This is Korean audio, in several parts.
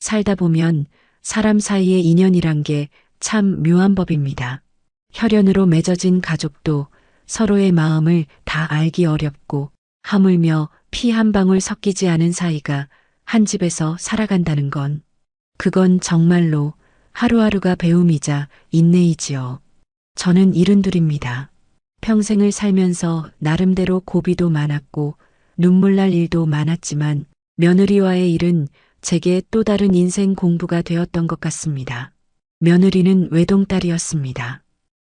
살다 보면 사람 사이의 인연이란 게 참 묘한 법입니다. 혈연으로 맺어진 가족도 서로의 마음을 다 알기 어렵고 하물며 피 한 방울 섞이지 않은 사이가 한 집에서 살아간다는 건 그건 정말로 하루하루가 배움이자 인내이지요. 저는 72입니다. 평생을 살면서 나름대로 고비도 많았고 눈물 날 일도 많았지만 며느리와의 일은 제게 또 다른 인생 공부가 되었던 것 같습니다. 며느리는 외동딸이었습니다.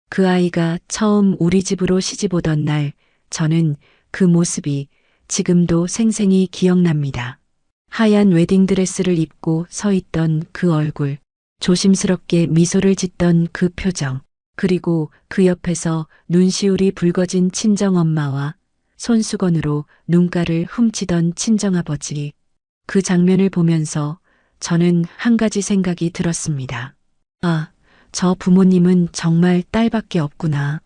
그 아이가 처음 우리 집으로 시집 오던 날 저는 그 모습이 지금도 생생히 기억납니다. 하얀 웨딩드레스를 입고 서 있던 그 얼굴, 조심스럽게 미소를 짓던 그 표정, 그리고 그 옆에서 눈시울이 붉어진 친정엄마와 손수건으로 눈가를 훔치던 친정아버지. 그 장면을 보면서 저는 한 가지 생각이 들었습니다. 아, 저 부모님은 정말 딸밖에 없구나.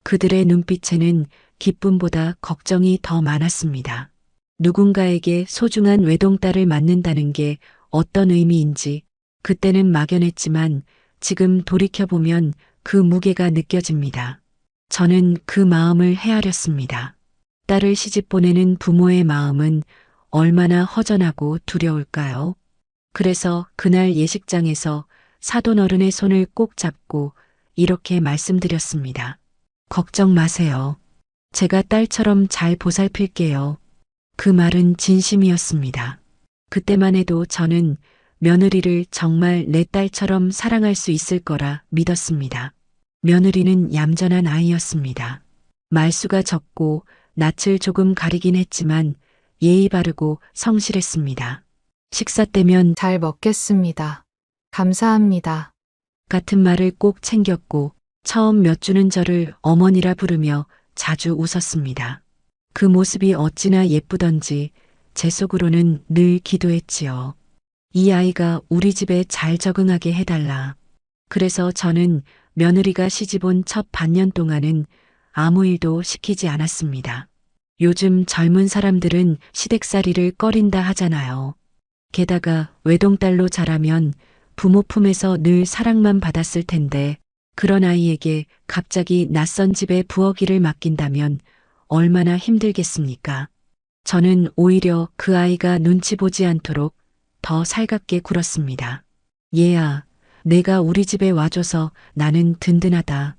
그들의 눈빛에는 기쁨보다 걱정이 더 많았습니다. 누군가에게 소중한 외동딸을 맡는다는 게 어떤 의미인지 그때는 막연했지만 지금 돌이켜보면 그 무게가 느껴집니다. 저는 그 마음을 헤아렸습니다. 딸을 시집 보내는 부모의 마음은 얼마나 허전하고 두려울까요? 그래서 그날 예식장에서 사돈어른의 손을 꼭 잡고 이렇게 말씀드렸습니다. 걱정 마세요. 제가 딸처럼 잘 보살필게요. 그 말은 진심이었습니다. 그때만 해도 저는 며느리를 정말 내 딸처럼 사랑할 수 있을 거라 믿었습니다. 며느리는 얌전한 아이였습니다. 말수가 적고 낯을 조금 가리긴 했지만 예의 바르고 성실했습니다. 식사 때면 잘 먹겠습니다. 감사합니다. 같은 말을 꼭 챙겼고 처음 몇 주는 저를 어머니라 부르며 자주 웃었습니다. 그 모습이 어찌나 예쁘던지 제 속으로는 늘 기도했지요. 이 아이가 우리 집에 잘 적응하게 해달라. 그래서 저는 며느리가 시집 온 첫 반년 동안은 아무 일도 시키지 않았습니다. 요즘 젊은 사람들은 시댁살이를 꺼린다 하잖아요. 게다가 외동딸로 자라면 부모 품에서 늘 사랑만 받았을 텐데 그런 아이에게 갑자기 낯선 집에 부엌일을 맡긴다면 얼마나 힘들겠습니까? 저는 오히려 그 아이가 눈치 보지 않도록 더 살갑게 굴었습니다. 얘야, 내가 우리 집에 와줘서 나는 든든하다.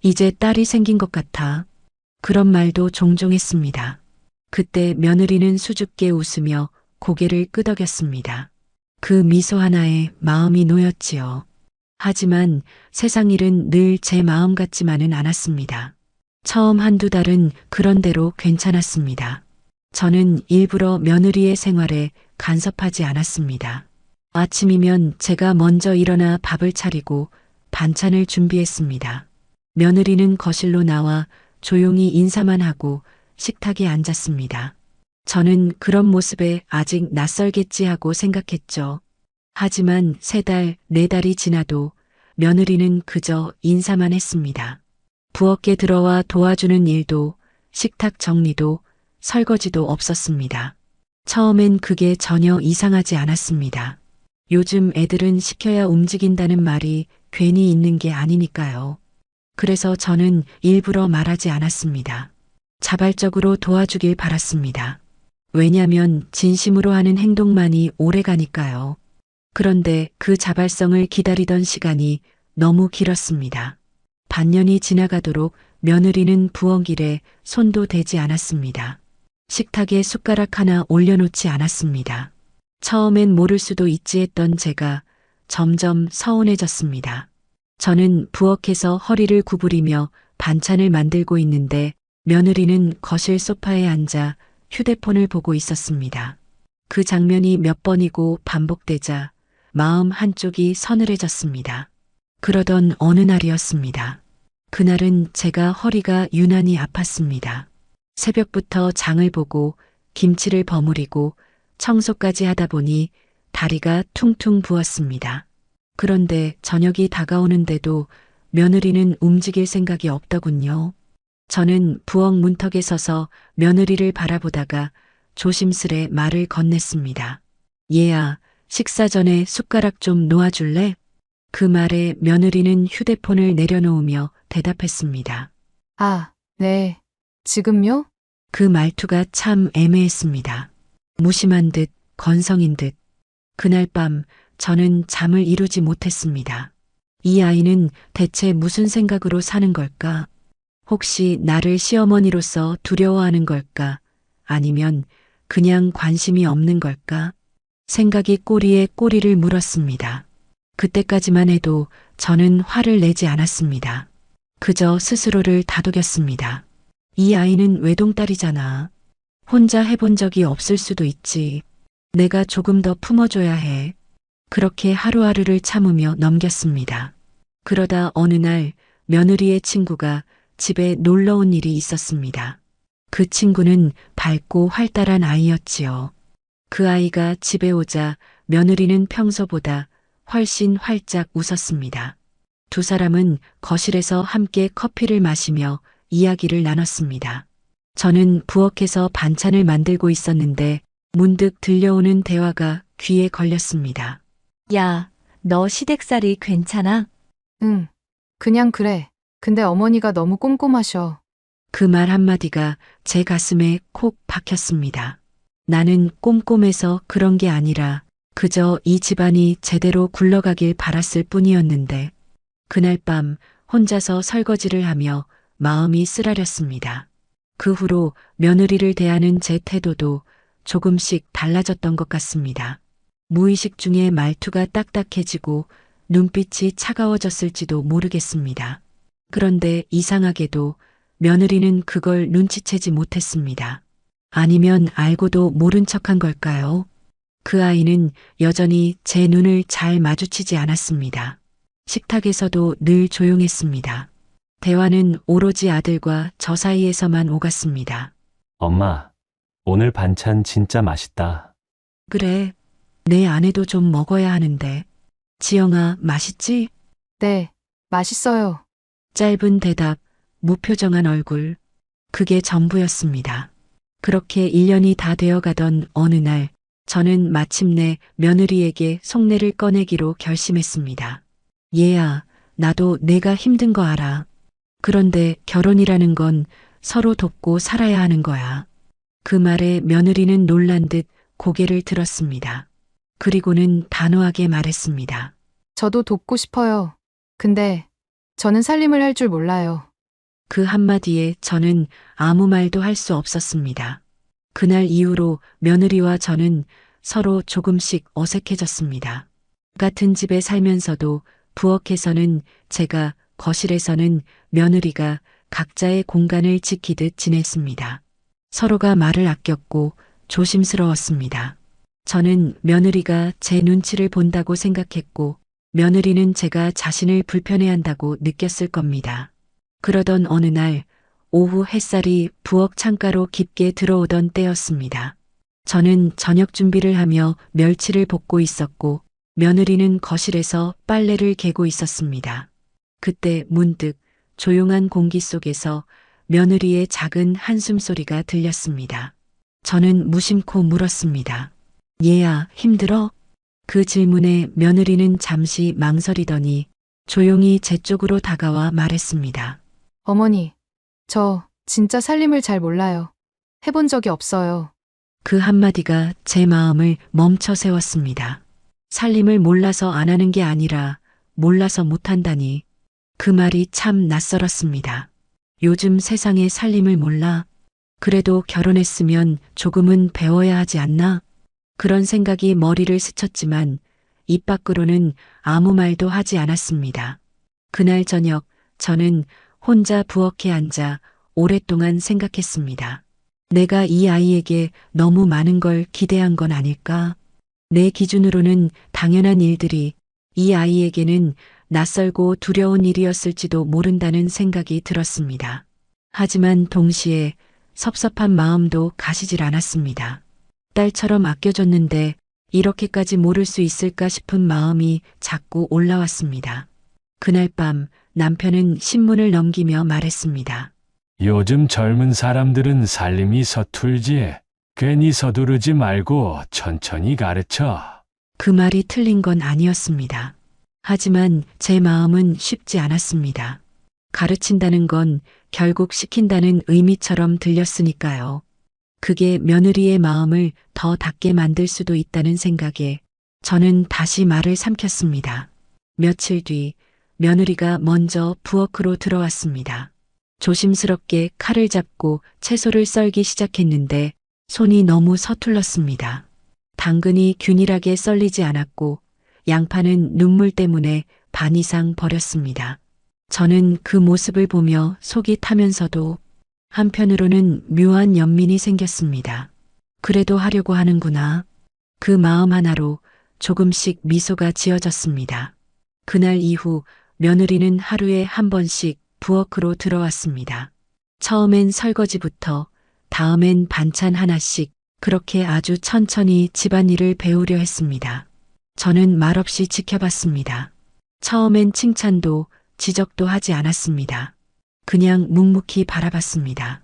이제 딸이 생긴 것 같아. 그런 말도 종종 했습니다. 그때 며느리는 수줍게 웃으며 고개를 끄덕였습니다. 그 미소 하나에 마음이 놓였지요. 하지만 세상 일은 늘 제 마음 같지만은 않았습니다. 처음 한두 달은 그런대로 괜찮았습니다. 저는 일부러 며느리의 생활에 간섭하지 않았습니다. 아침이면 제가 먼저 일어나 밥을 차리고 반찬을 준비했습니다. 며느리는 거실로 나와 조용히 인사만 하고 식탁에 앉았습니다. 저는 그런 모습에 아직 낯설겠지 하고 생각했죠. 하지만 3달, 4달이 지나도 며느리는 그저 인사만 했습니다. 부엌에 들어와 도와주는 일도, 식탁 정리도, 설거지도 없었습니다. 처음엔 그게 전혀 이상하지 않았습니다. 요즘 애들은 시켜야 움직인다는 말이 괜히 있는 게 아니니까요. 그래서 저는 일부러 말하지 않았습니다. 자발적으로 도와주길 바랐습니다. 왜냐면 진심으로 하는 행동만이 오래가니까요. 그런데 그 자발성을 기다리던 시간이 너무 길었습니다. 반년이 지나가도록 며느리는 부엌일에 손도 대지 않았습니다. 식탁에 숟가락 하나 올려놓지 않았습니다. 처음엔 모를 수도 있지 했던 제가 점점 서운해졌습니다. 저는 부엌에서 허리를 구부리며 반찬을 만들고 있는데 며느리는 거실 소파에 앉아 휴대폰을 보고 있었습니다. 그 장면이 몇 번이고 반복되자 마음 한쪽이 서늘해졌습니다. 그러던 어느 날이었습니다. 그날은 제가 허리가 유난히 아팠습니다. 새벽부터 장을 보고 김치를 버무리고 청소까지 하다 보니 다리가 퉁퉁 부었습니다. 그런데 저녁이 다가오는데도 며느리는 움직일 생각이 없더군요. 저는 부엌 문턱에 서서 며느리를 바라보다가 조심스레 말을 건넸습니다. 얘야, 식사 전에 숟가락 좀 놓아줄래? 그 말에 며느리는 휴대폰을 내려놓으며 대답했습니다. 아, 네. 지금요? 그 말투가 참 애매했습니다. 무심한 듯 건성인 듯. 그날 밤 저는 잠을 이루지 못했습니다. 이 아이는 대체 무슨 생각으로 사는 걸까? 혹시 나를 시어머니로서 두려워하는 걸까? 아니면 그냥 관심이 없는 걸까? 생각이 꼬리에 꼬리를 물었습니다. 그때까지만 해도 저는 화를 내지 않았습니다. 그저 스스로를 다독였습니다. 이 아이는 외동딸이잖아. 혼자 해본 적이 없을 수도 있지. 내가 조금 더 품어줘야 해. 그렇게 하루하루를 참으며 넘겼습니다. 그러다 어느 날 며느리의 친구가 집에 놀러 온 일이 있었습니다. 그 친구는 밝고 활달한 아이였지요. 그 아이가 집에 오자 며느리는 평소보다 훨씬 활짝 웃었습니다. 두 사람은 거실에서 함께 커피를 마시며 이야기를 나눴습니다. 저는 부엌에서 반찬을 만들고 있었는데 문득 들려오는 대화가 귀에 걸렸습니다. 야, 너 시댁살이 괜찮아? 응. 그냥 그래. 근데 어머니가 너무 꼼꼼하셔. 그 말 한마디가 제 가슴에 콕 박혔습니다. 나는 꼼꼼해서 그런 게 아니라 그저 이 집안이 제대로 굴러가길 바랐을 뿐이었는데 그날 밤 혼자서 설거지를 하며 마음이 쓰라렸습니다. 그 후로 며느리를 대하는 제 태도도 조금씩 달라졌던 것 같습니다. 무의식 중에 말투가 딱딱해지고 눈빛이 차가워졌을지도 모르겠습니다. 그런데 이상하게도 며느리는 그걸 눈치채지 못했습니다. 아니면 알고도 모른 척한 걸까요? 그 아이는 여전히 제 눈을 잘 마주치지 않았습니다. 식탁에서도 늘 조용했습니다. 대화는 오로지 아들과 저 사이에서만 오갔습니다. 엄마, 오늘 반찬 진짜 맛있다. 그래, 내 아내도 좀 먹어야 하는데. 지영아, 맛있지? 네. 맛있어요. 짧은 대답, 무표정한 얼굴. 그게 전부였습니다. 그렇게 1년이 다 되어가던 어느 날, 저는 마침내 며느리에게 속내를 꺼내기로 결심했습니다. 얘야, 나도 내가 힘든 거 알아. 그런데 결혼이라는 건 서로 돕고 살아야 하는 거야. 그 말에 며느리는 놀란 듯 고개를 들었습니다. 그리고는 단호하게 말했습니다. 저도 돕고 싶어요. 근데 저는 살림을 할 줄 몰라요. 그 한마디에 저는 아무 말도 할 수 없었습니다. 그날 이후로 며느리와 저는 서로 조금씩 어색해졌습니다. 같은 집에 살면서도 부엌에서는 제가, 거실에서는 며느리가 각자의 공간을 지키듯 지냈습니다. 서로가 말을 아꼈고 조심스러웠습니다. 저는 며느리가 제 눈치를 본다고 생각했고 며느리는 제가 자신을 불편해한다고 느꼈을 겁니다. 그러던 어느 날 오후 햇살이 부엌 창가로 깊게 들어오던 때였습니다. 저는 저녁 준비를 하며 멸치를 볶고 있었고 며느리는 거실에서 빨래를 개고 있었습니다. 그때 문득 조용한 공기 속에서 며느리의 작은 한숨소리가 들렸습니다. 저는 무심코 물었습니다. 얘야, 힘들어? 그 질문에 며느리는 잠시 망설이더니 조용히 제 쪽으로 다가와 말했습니다. 어머니, 저 진짜 살림을 잘 몰라요. 해본 적이 없어요. 그 한마디가 제 마음을 멈춰 세웠습니다. 살림을 몰라서 안 하는 게 아니라 몰라서 못한다니. 그 말이 참 낯설었습니다. 요즘 세상의 살림을 몰라? 그래도 결혼했으면 조금은 배워야 하지 않나? 그런 생각이 머리를 스쳤지만 입 밖으로는 아무 말도 하지 않았습니다. 그날 저녁 저는 혼자 부엌에 앉아 오랫동안 생각했습니다. 내가 이 아이에게 너무 많은 걸 기대한 건 아닐까? 내 기준으로는 당연한 일들이 이 아이에게는 낯설고 두려운 일이었을지도 모른다는 생각이 들었습니다. 하지만 동시에 섭섭한 마음도 가시질 않았습니다. 딸처럼 아껴줬는데 이렇게까지 모를 수 있을까 싶은 마음이 자꾸 올라왔습니다. 그날 밤 남편은 신문을 넘기며 말했습니다. 요즘 젊은 사람들은 살림이 서툴지. 괜히 서두르지 말고 천천히 가르쳐. 그 말이 틀린 건 아니었습니다. 하지만 제 마음은 쉽지 않았습니다. 가르친다는 건 결국 시킨다는 의미처럼 들렸으니까요. 그게 며느리의 마음을 더 닿게 만들 수도 있다는 생각에 저는 다시 말을 삼켰습니다. 며칠 뒤 며느리가 먼저 부엌으로 들어왔습니다. 조심스럽게 칼을 잡고 채소를 썰기 시작했는데 손이 너무 서툴렀습니다. 당근이 균일하게 썰리지 않았고 양파는 눈물 때문에 반 이상 버렸습니다. 저는 그 모습을 보며 속이 타면서도 한편으로는 묘한 연민이 생겼습니다. 그래도 하려고 하는구나. 그 마음 하나로 조금씩 미소가 지어졌습니다. 그날 이후 며느리는 하루에 한 번씩 부엌으로 들어왔습니다. 처음엔 설거지부터, 다음엔 반찬 하나씩, 그렇게 아주 천천히 집안일을 배우려 했습니다. 저는 말없이 지켜봤습니다. 처음엔 칭찬도 지적도 하지 않았습니다. 그냥 묵묵히 바라봤습니다.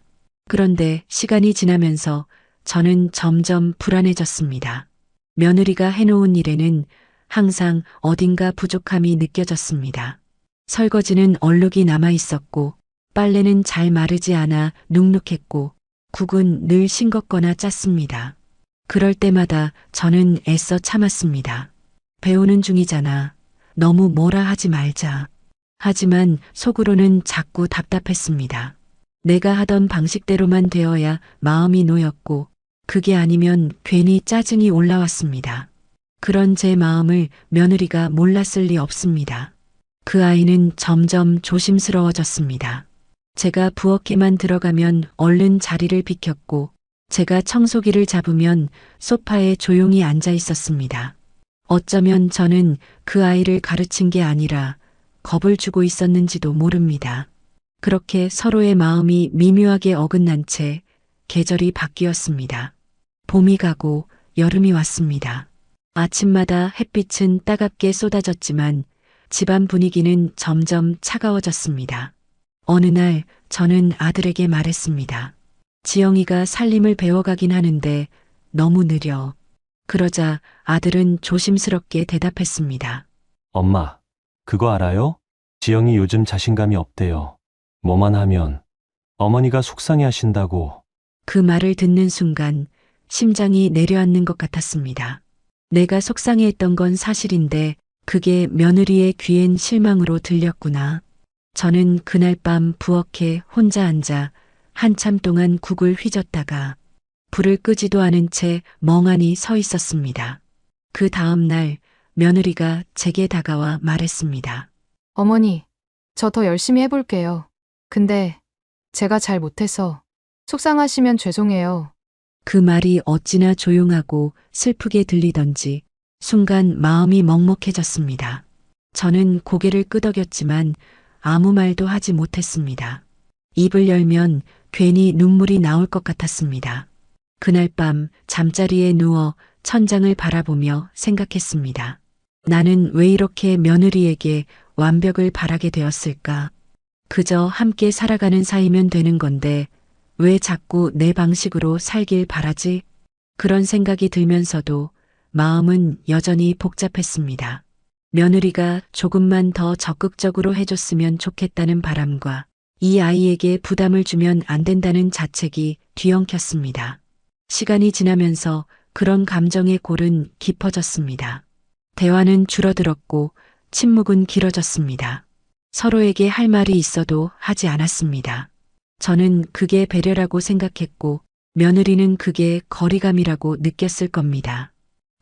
그런데 시간이 지나면서 저는 점점 불안해졌습니다. 며느리가 해놓은 일에는 항상 어딘가 부족함이 느껴졌습니다. 설거지는 얼룩이 남아 있었고, 빨래는 잘 마르지 않아 눅눅했고, 국은 늘 싱겁거나 짰습니다. 그럴 때마다 저는 애써 참았습니다. 배우는 중이잖아. 너무 뭐라 하지 말자. 하지만 속으로는 자꾸 답답했습니다. 내가 하던 방식대로만 되어야 마음이 놓였고, 그게 아니면 괜히 짜증이 올라왔습니다. 그런 제 마음을 며느리가 몰랐을 리 없습니다. 그 아이는 점점 조심스러워졌습니다. 제가 부엌에만 들어가면 얼른 자리를 비켰고, 제가 청소기를 잡으면 소파에 조용히 앉아 있었습니다. 어쩌면 저는 그 아이를 가르친 게 아니라 겁을 주고 있었는지도 모릅니다. 그렇게 서로의 마음이 미묘하게 어긋난 채 계절이 바뀌었습니다. 봄이 가고 여름이 왔습니다. 아침마다 햇빛은 따갑게 쏟아졌지만 집안 분위기는 점점 차가워졌습니다. 어느 날 저는 아들에게 말했습니다. 지영이가 살림을 배워가긴 하는데 너무 느려. 그러자 아들은 조심스럽게 대답했습니다. 엄마, 그거 알아요? 지영이 요즘 자신감이 없대요. 뭐만 하면 어머니가 속상해 하신다고. 그 말을 듣는 순간 심장이 내려앉는 것 같았습니다. 내가 속상해했던 건 사실인데 그게 며느리의 귀엔 실망으로 들렸구나. 저는 그날 밤 부엌에 혼자 앉아 한참 동안 국을 휘젓다가 불을 끄지도 않은 채 멍하니 서 있었습니다. 그 다음 날 며느리가 제게 다가와 말했습니다. 어머니, 저 더 열심히 해볼게요. 근데 제가 잘 못해서 속상하시면 죄송해요. 그 말이 어찌나 조용하고 슬프게 들리던지 순간 마음이 먹먹해졌습니다. 저는 고개를 끄덕였지만 아무 말도 하지 못했습니다. 입을 열면 괜히 눈물이 나올 것 같았습니다. 그날 밤 잠자리에 누워 천장을 바라보며 생각했습니다. 나는 왜 이렇게 며느리에게 완벽을 바라게 되었을까? 그저 함께 살아가는 사이면 되는 건데 왜 자꾸 내 방식으로 살길 바라지? 그런 생각이 들면서도 마음은 여전히 복잡했습니다. 며느리가 조금만 더 적극적으로 해줬으면 좋겠다는 바람과 이 아이에게 부담을 주면 안 된다는 자책이 뒤엉켰습니다. 시간이 지나면서 그런 감정의 골은 깊어졌습니다. 대화는 줄어들었고 침묵은 길어졌습니다. 서로에게 할 말이 있어도 하지 않았습니다. 저는 그게 배려라고 생각했고 며느리는 그게 거리감이라고 느꼈을 겁니다.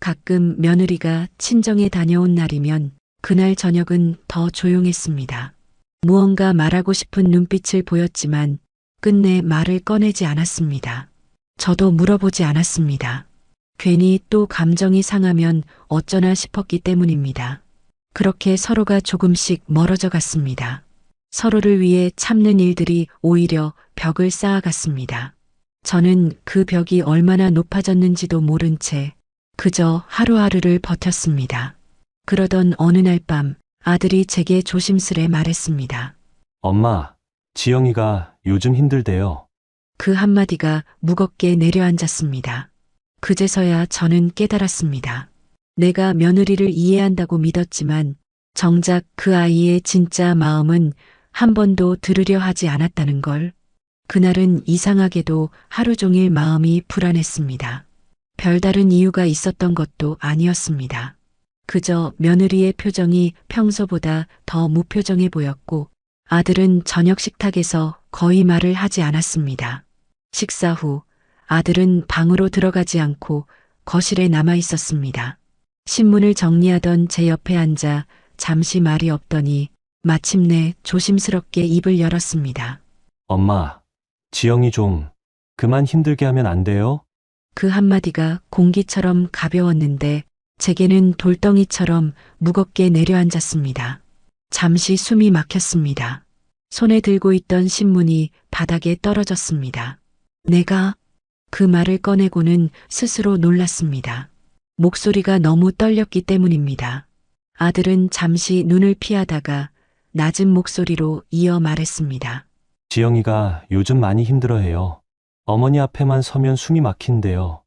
가끔 며느리가 친정에 다녀온 날이면 그날 저녁은 더 조용했습니다. 무언가 말하고 싶은 눈빛을 보였지만 끝내 말을 꺼내지 않았습니다. 저도 물어보지 않았습니다. 괜히 또 감정이 상하면 어쩌나 싶었기 때문입니다. 그렇게 서로가 조금씩 멀어져 갔습니다. 서로를 위해 참는 일들이 오히려 벽을 쌓아갔습니다. 저는 그 벽이 얼마나 높아졌는지도 모른 채 그저 하루하루를 버텼습니다. 그러던 어느 날 밤 아들이 제게 조심스레 말했습니다. 엄마, 지영이가 요즘 힘들대요. 그 한마디가 무겁게 내려앉았습니다. 그제서야 저는 깨달았습니다. 내가 며느리를 이해한다고 믿었지만 정작 그 아이의 진짜 마음은 한 번도 들으려 하지 않았다는 걸. 그날은 이상하게도 하루 종일 마음이 불안했습니다. 별다른 이유가 있었던 것도 아니었습니다. 그저 며느리의 표정이 평소보다 더 무표정해 보였고 아들은 저녁 식탁에서 거의 말을 하지 않았습니다. 식사 후 아들은 방으로 들어가지 않고 거실에 남아 있었습니다. 신문을 정리하던 제 옆에 앉아 잠시 말이 없더니 마침내 조심스럽게 입을 열었습니다. 엄마, 지영이 좀 그만 힘들게 하면 안 돼요? 그 한마디가 공기처럼 가벼웠는데 제게는 돌덩이처럼 무겁게 내려앉았습니다. 잠시 숨이 막혔습니다. 손에 들고 있던 신문이 바닥에 떨어졌습니다. 내가 그 말을 꺼내고는 스스로 놀랐습니다. 목소리가 너무 떨렸기 때문입니다. 아들은 잠시 눈을 피하다가 낮은 목소리로 이어 말했습니다. 지영이가 요즘 많이 힘들어해요. 어머니 앞에만 서면 숨이 막힌대요.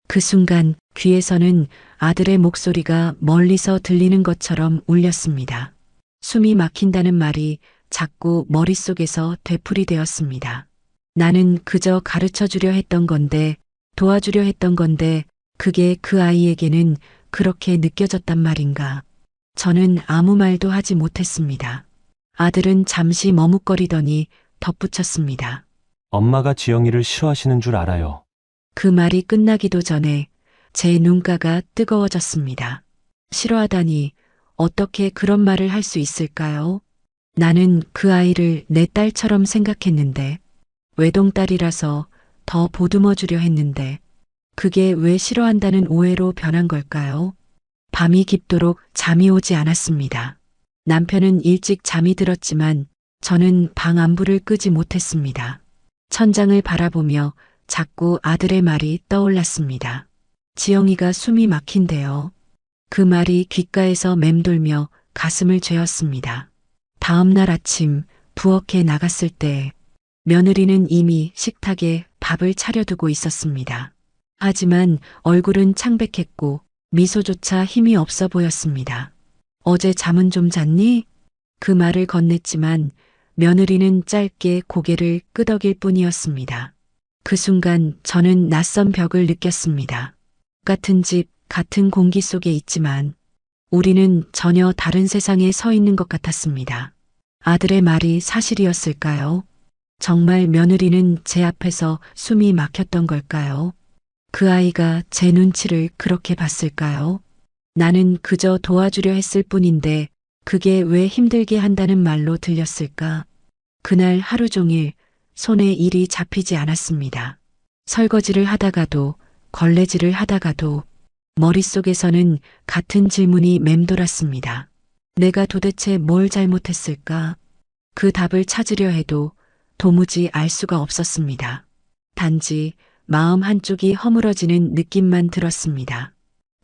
그 순간 귀에서는 아들의 목소리가 멀리서 들리는 것처럼 울렸습니다. 숨이 막힌다는 말이 자꾸 머릿속에서 되풀이되었습니다. 나는 그저 가르쳐 주려 했던 건데, 도와주려 했던 건데, 그게 그 아이에게는 그렇게 느껴졌단 말인가. 저는 아무 말도 하지 못했습니다. 아들은 잠시 머뭇거리더니 덧붙였습니다. 엄마가 지영이를 싫어하시는 줄 알아요. 그 말이 끝나기도 전에 제 눈가가 뜨거워졌습니다. 싫어하다니 어떻게 그런 말을 할 수 있을까요? 나는 그 아이를 내 딸처럼 생각했는데, 외동딸이라서 더 보듬어 주려 했는데, 그게 왜 싫어한다는 오해로 변한 걸까요? 밤이 깊도록 잠이 오지 않았습니다. 남편은 일찍 잠이 들었지만 저는 방 안불을 끄지 못했습니다. 천장을 바라보며 자꾸 아들의 말이 떠올랐습니다. 지영이가 숨이 막힌대요. 그 말이 귓가에서 맴돌며 가슴을 죄었습니다. 다음 날 아침 부엌에 나갔을 때 며느리는 이미 식탁에 밥을 차려두고 있었습니다. 하지만 얼굴은 창백했고 미소조차 힘이 없어 보였습니다. 어제 잠은 좀 잤니? 그 말을 건넸지만 며느리는 짧게 고개를 끄덕일 뿐이었습니다. 그 순간 저는 낯선 벽을 느꼈습니다. 같은 집, 같은 공기 속에 있지만 우리는 전혀 다른 세상에 서 있는 것 같았습니다. 아들의 말이 사실이었을까요? 정말 며느리는 제 앞에서 숨이 막혔던 걸까요? 그 아이가 제 눈치를 그렇게 봤을까요? 나는 그저 도와주려 했을 뿐인데 그게 왜 힘들게 한다는 말로 들렸을까? 그날 하루 종일 손에 일이 잡히지 않았습니다. 설거지를 하다가도 걸레질을 하다가도 머릿속에서는 같은 질문이 맴돌았습니다. 내가 도대체 뭘 잘못했을까? 그 답을 찾으려 해도 도무지 알 수가 없었습니다. 단지 마음 한쪽이 허물어지는 느낌만 들었습니다.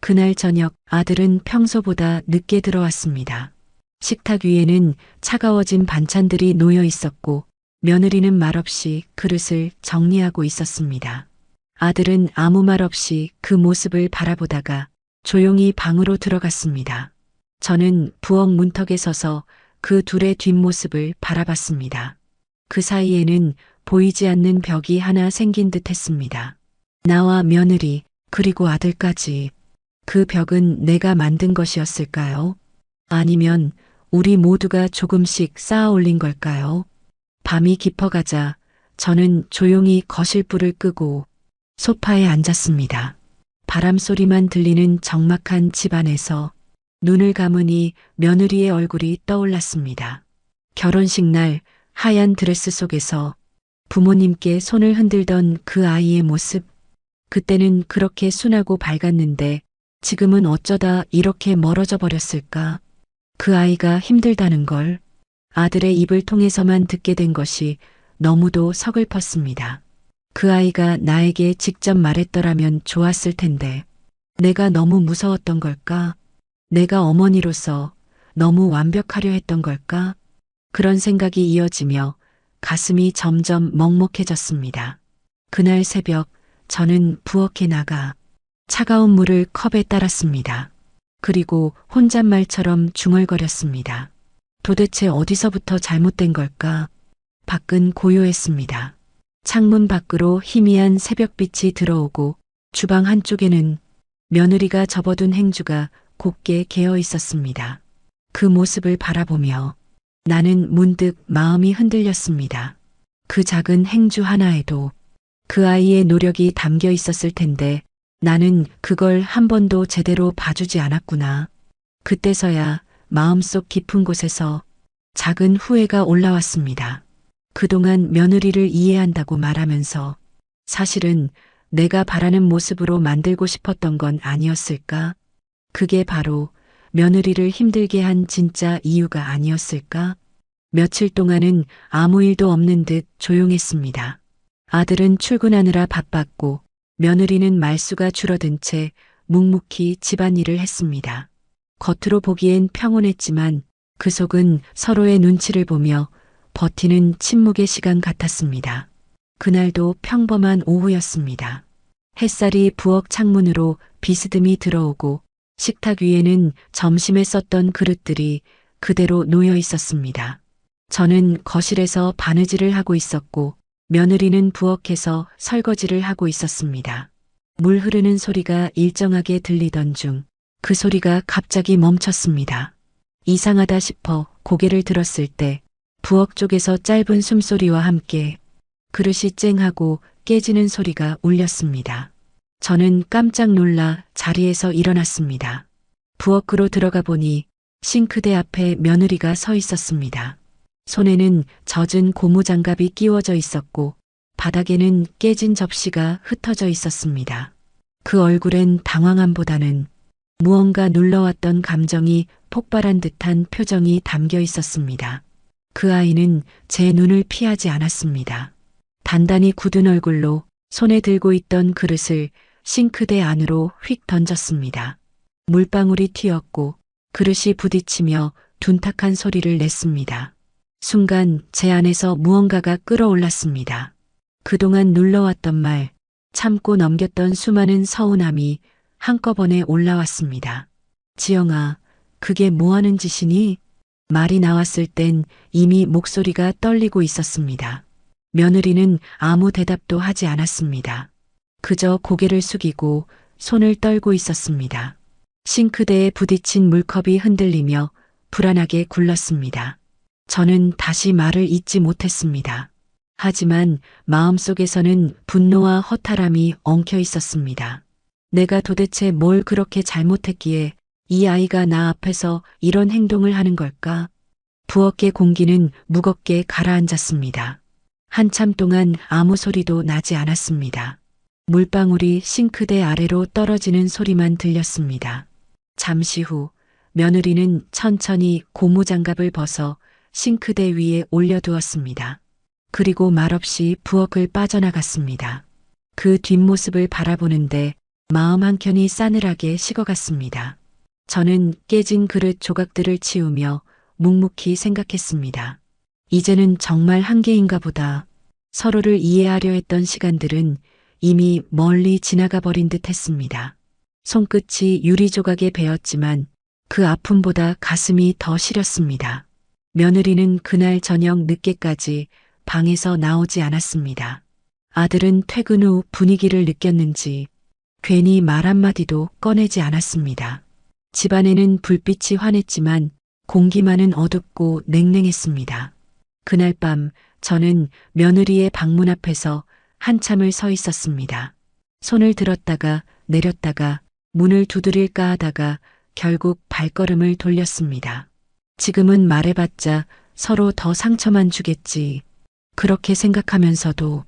그날 저녁 아들은 평소보다 늦게 들어왔습니다. 식탁 위에는 차가워진 반찬들이 놓여 있었고 며느리는 말없이 그릇을 정리하고 있었습니다. 아들은 아무 말 없이 그 모습을 바라보다가 조용히 방으로 들어갔습니다. 저는 부엌 문턱에 서서 그 둘의 뒷모습을 바라봤습니다. 그 사이에는 보이지 않는 벽이 하나 생긴 듯 했습니다. 나와 며느리, 그리고 아들까지. 그 벽은 내가 만든 것이었을까요? 아니면 우리 모두가 조금씩 쌓아 올린 걸까요? 밤이 깊어가자 저는 조용히 거실불을 끄고 소파에 앉았습니다. 바람 소리만 들리는 적막한 집 안에서 눈을 감으니 며느리의 얼굴이 떠올랐습니다. 결혼식 날 하얀 드레스 속에서 부모님께 손을 흔들던 그 아이의 모습. 그때는 그렇게 순하고 밝았는데 지금은 어쩌다 이렇게 멀어져 버렸을까? 그 아이가 힘들다는 걸 아들의 입을 통해서만 듣게 된 것이 너무도 서글펐습니다. 그 아이가 나에게 직접 말했더라면 좋았을 텐데 내가 너무 무서웠던 걸까? 내가 어머니로서 너무 완벽하려 했던 걸까? 그런 생각이 이어지며 가슴이 점점 먹먹해졌습니다. 그날 새벽 저는 부엌에 나가 차가운 물을 컵에 따랐습니다. 그리고 혼잣말처럼 중얼거렸습니다. 도대체 어디서부터 잘못된 걸까? 밖은 고요했습니다. 창문 밖으로 희미한 새벽빛이 들어오고 주방 한쪽에는 며느리가 접어둔 행주가 곱게 개어 있었습니다. 그 모습을 바라보며 나는 문득 마음이 흔들렸습니다. 그 작은 행주 하나에도 그 아이의 노력이 담겨 있었을 텐데 나는 그걸 한 번도 제대로 봐주지 않았구나. 그때서야 마음속 깊은 곳에서 작은 후회가 올라왔습니다. 그동안 며느리를 이해한다고 말하면서 사실은 내가 바라는 모습으로 만들고 싶었던 건 아니었을까? 그게 바로 며느리를 힘들게 한 진짜 이유가 아니었을까? 며칠 동안은 아무 일도 없는 듯 조용했습니다. 아들은 출근하느라 바빴고 며느리는 말수가 줄어든 채 묵묵히 집안일을 했습니다. 겉으로 보기엔 평온했지만 그 속은 서로의 눈치를 보며 버티는 침묵의 시간 같았습니다. 그날도 평범한 오후였습니다. 햇살이 부엌 창문으로 비스듬히 들어오고 식탁 위에는 점심에 썼던 그릇들이 그대로 놓여 있었습니다. 저는 거실에서 바느질을 하고 있었고 며느리는 부엌에서 설거지를 하고 있었습니다. 물 흐르는 소리가 일정하게 들리던 중 그 소리가 갑자기 멈췄습니다. 이상하다 싶어 고개를 들었을 때 부엌 쪽에서 짧은 숨소리와 함께 그릇이 쨍하고 깨지는 소리가 울렸습니다. 저는 깜짝 놀라 자리에서 일어났습니다. 부엌으로 들어가 보니 싱크대 앞에 며느리가 서 있었습니다. 손에는 젖은 고무장갑이 끼워져 있었고 바닥에는 깨진 접시가 흩어져 있었습니다. 그 얼굴엔 당황함보다는 무언가 눌러왔던 감정이 폭발한 듯한 표정이 담겨 있었습니다. 그 아이는 제 눈을 피하지 않았습니다. 단단히 굳은 얼굴로 손에 들고 있던 그릇을 싱크대 안으로 휙 던졌습니다. 물방울이 튀었고 그릇이 부딪히며 둔탁한 소리를 냈습니다. 순간 제 안에서 무언가가 끌어올랐습니다. 그동안 눌러왔던 말, 참고 넘겼던 수많은 서운함이 한꺼번에 올라왔습니다. 지영아, 그게 뭐 하는 짓이니? 말이 나왔을 땐 이미 목소리가 떨리고 있었습니다. 며느리는 아무 대답도 하지 않았습니다. 그저 고개를 숙이고 손을 떨고 있었습니다. 싱크대에 부딪힌 물컵이 흔들리며 불안하게 굴렀습니다. 저는 다시 말을 잇지 못했습니다. 하지만 마음속에서는 분노와 허탈함이 엉켜 있었습니다. 내가 도대체 뭘 그렇게 잘못했기에 이 아이가 나 앞에서 이런 행동을 하는 걸까? 부엌의 공기는 무겁게 가라앉았습니다. 한참 동안 아무 소리도 나지 않았습니다. 물방울이 싱크대 아래로 떨어지는 소리만 들렸습니다. 잠시 후 며느리는 천천히 고무장갑을 벗어 싱크대 위에 올려두었습니다. 그리고 말없이 부엌을 빠져나갔습니다. 그 뒷모습을 바라보는데 마음 한켠이 싸늘하게 식어갔습니다. 저는 깨진 그릇 조각들을 치우며 묵묵히 생각했습니다. 이제는 정말 한계인가 보다. 서로를 이해하려 했던 시간들은 이미 멀리 지나가 버린 듯 했습니다. 손끝이 유리 조각에 베었지만 그 아픔보다 가슴이 더 시렸습니다. 며느리는 그날 저녁 늦게까지 방에서 나오지 않았습니다. 아들은 퇴근 후 분위기를 느꼈는지 괜히 말 한마디도 꺼내지 않았습니다. 집안에는 불빛이 환했지만 공기만은 어둡고 냉랭했습니다. 그날 밤 저는 며느리의 방문 앞에서 한참을 서 있었습니다. 손을 들었다가 내렸다가 문을 두드릴까 하다가 결국 발걸음을 돌렸습니다. 지금은 말해봤자 서로 더 상처만 주겠지. 그렇게 생각하면서도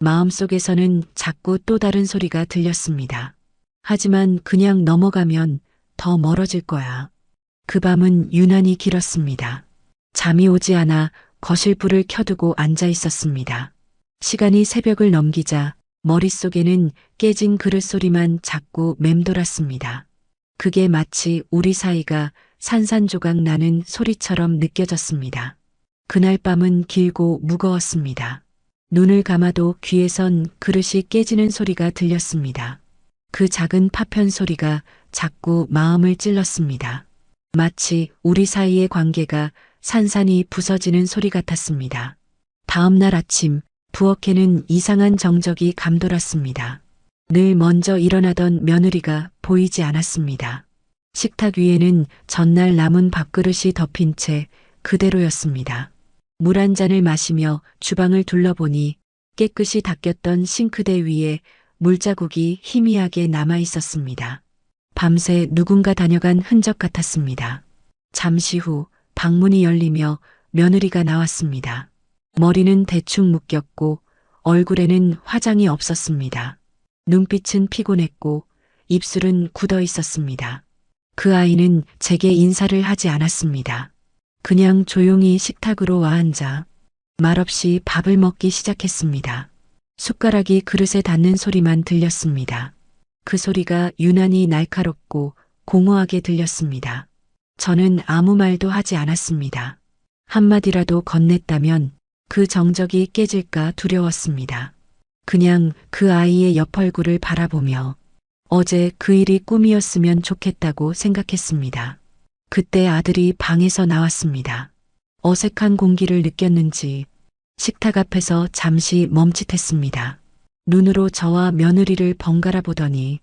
마음속에서는 자꾸 또 다른 소리가 들렸습니다. 하지만 그냥 넘어가면 더 멀어질 거야. 그 밤은 유난히 길었습니다. 잠이 오지 않아 거실 불을 켜두고 앉아 있었습니다. 시간이 새벽을 넘기자 머릿속에는 깨진 그릇 소리만 자꾸 맴돌았습니다. 그게 마치 우리 사이가 산산조각 나는 소리처럼 느껴졌습니다. 그날 밤은 길고 무거웠습니다. 눈을 감아도 귀에선 그릇이 깨지는 소리가 들렸습니다. 그 작은 파편 소리가 자꾸 마음을 찔렀습니다. 마치 우리 사이의 관계가 산산이 부서지는 소리 같았습니다. 다음 날 아침 부엌에는 이상한 정적이 감돌았습니다. 늘 먼저 일어나던 며느리가 보이지 않았습니다. 식탁 위에는 전날 남은 밥그릇이 덮인 채 그대로였습니다. 물 한 잔을 마시며 주방을 둘러보니 깨끗이 닦였던 싱크대 위에 물자국이 희미하게 남아 있었습니다. 밤새 누군가 다녀간 흔적 같았습니다. 잠시 후 방문이 열리며 며느리가 나왔습니다. 머리는 대충 묶였고 얼굴에는 화장이 없었습니다. 눈빛은 피곤했고 입술은 굳어 있었습니다. 그 아이는 제게 인사를 하지 않았습니다. 그냥 조용히 식탁으로 와 앉아 말없이 밥을 먹기 시작했습니다. 숟가락이 그릇에 닿는 소리만 들렸습니다. 그 소리가 유난히 날카롭고 공허하게 들렸습니다. 저는 아무 말도 하지 않았습니다. 한마디라도 건넸다면 그 정적이 깨질까 두려웠습니다. 그냥 그 아이의 옆 얼굴을 바라보며 어제 그 일이 꿈이었으면 좋겠다고 생각했습니다. 그때 아들이 방에서 나왔습니다. 어색한 공기를 느꼈는지 식탁 앞에서 잠시 멈칫했습니다. 눈으로 저와 며느리를 번갈아 보더니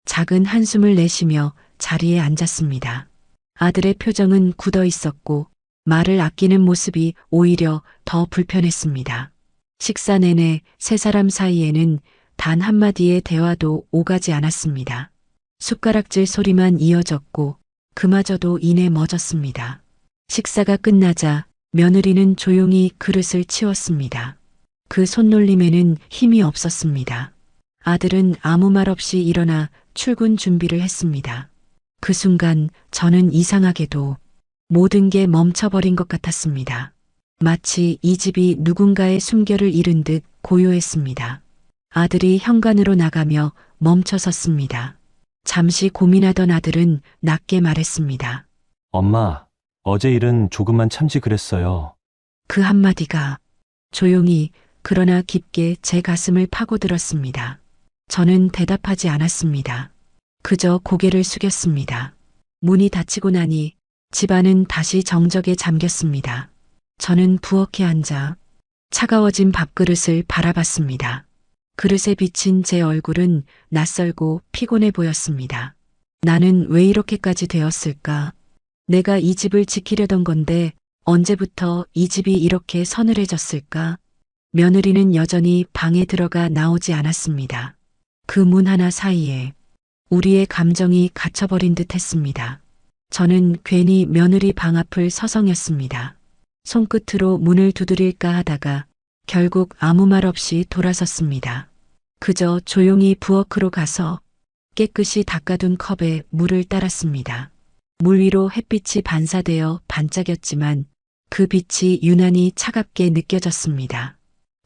작은 한숨을 내쉬며 자리에 앉았습니다. 아들의 표정은 굳어 있었고 말을 아끼는 모습이 오히려 더 불편했습니다. 식사 내내 세 사람 사이에는 단 한마디의 대화도 오가지 않았습니다. 숟가락질 소리만 이어졌고 그마저도 이내 멎었습니다. 식사가 끝나자 며느리는 조용히 그릇을 치웠습니다. 그 손놀림에는 힘이 없었습니다. 아들은 아무 말 없이 일어나 출근 준비를 했습니다. 그 순간 저는 이상하게도 모든 게 멈춰버린 것 같았습니다. 마치 이 집이 누군가의 숨결을 잃은 듯 고요했습니다. 아들이 현관으로 나가며 멈춰 섰습니다. 잠시 고민하던 아들은 낮게 말했습니다. 엄마, 어제 일은 조금만 참지 그랬어요. 그 한마디가 조용히 그러나 깊게 제 가슴을 파고들었습니다. 저는 대답하지 않았습니다. 그저 고개를 숙였습니다. 문이 닫히고 나니 집안은 다시 정적에 잠겼습니다. 저는 부엌에 앉아 차가워진 밥그릇을 바라봤습니다. 그릇에 비친 제 얼굴은 낯설고 피곤해 보였습니다. 나는 왜 이렇게까지 되었을까? 내가 이 집을 지키려던 건데 언제부터 이 집이 이렇게 서늘해졌을까? 며느리는 여전히 방에 들어가 나오지 않았습니다. 그 문 하나 사이에 우리의 감정이 갇혀버린 듯 했습니다. 저는 괜히 며느리 방 앞을 서성였습니다. 손끝으로 문을 두드릴까 하다가 결국 아무 말 없이 돌아섰습니다. 그저 조용히 부엌으로 가서 깨끗이 닦아둔 컵에 물을 따랐습니다. 물 위로 햇빛이 반사되어 반짝였지만 그 빛이 유난히 차갑게 느껴졌습니다.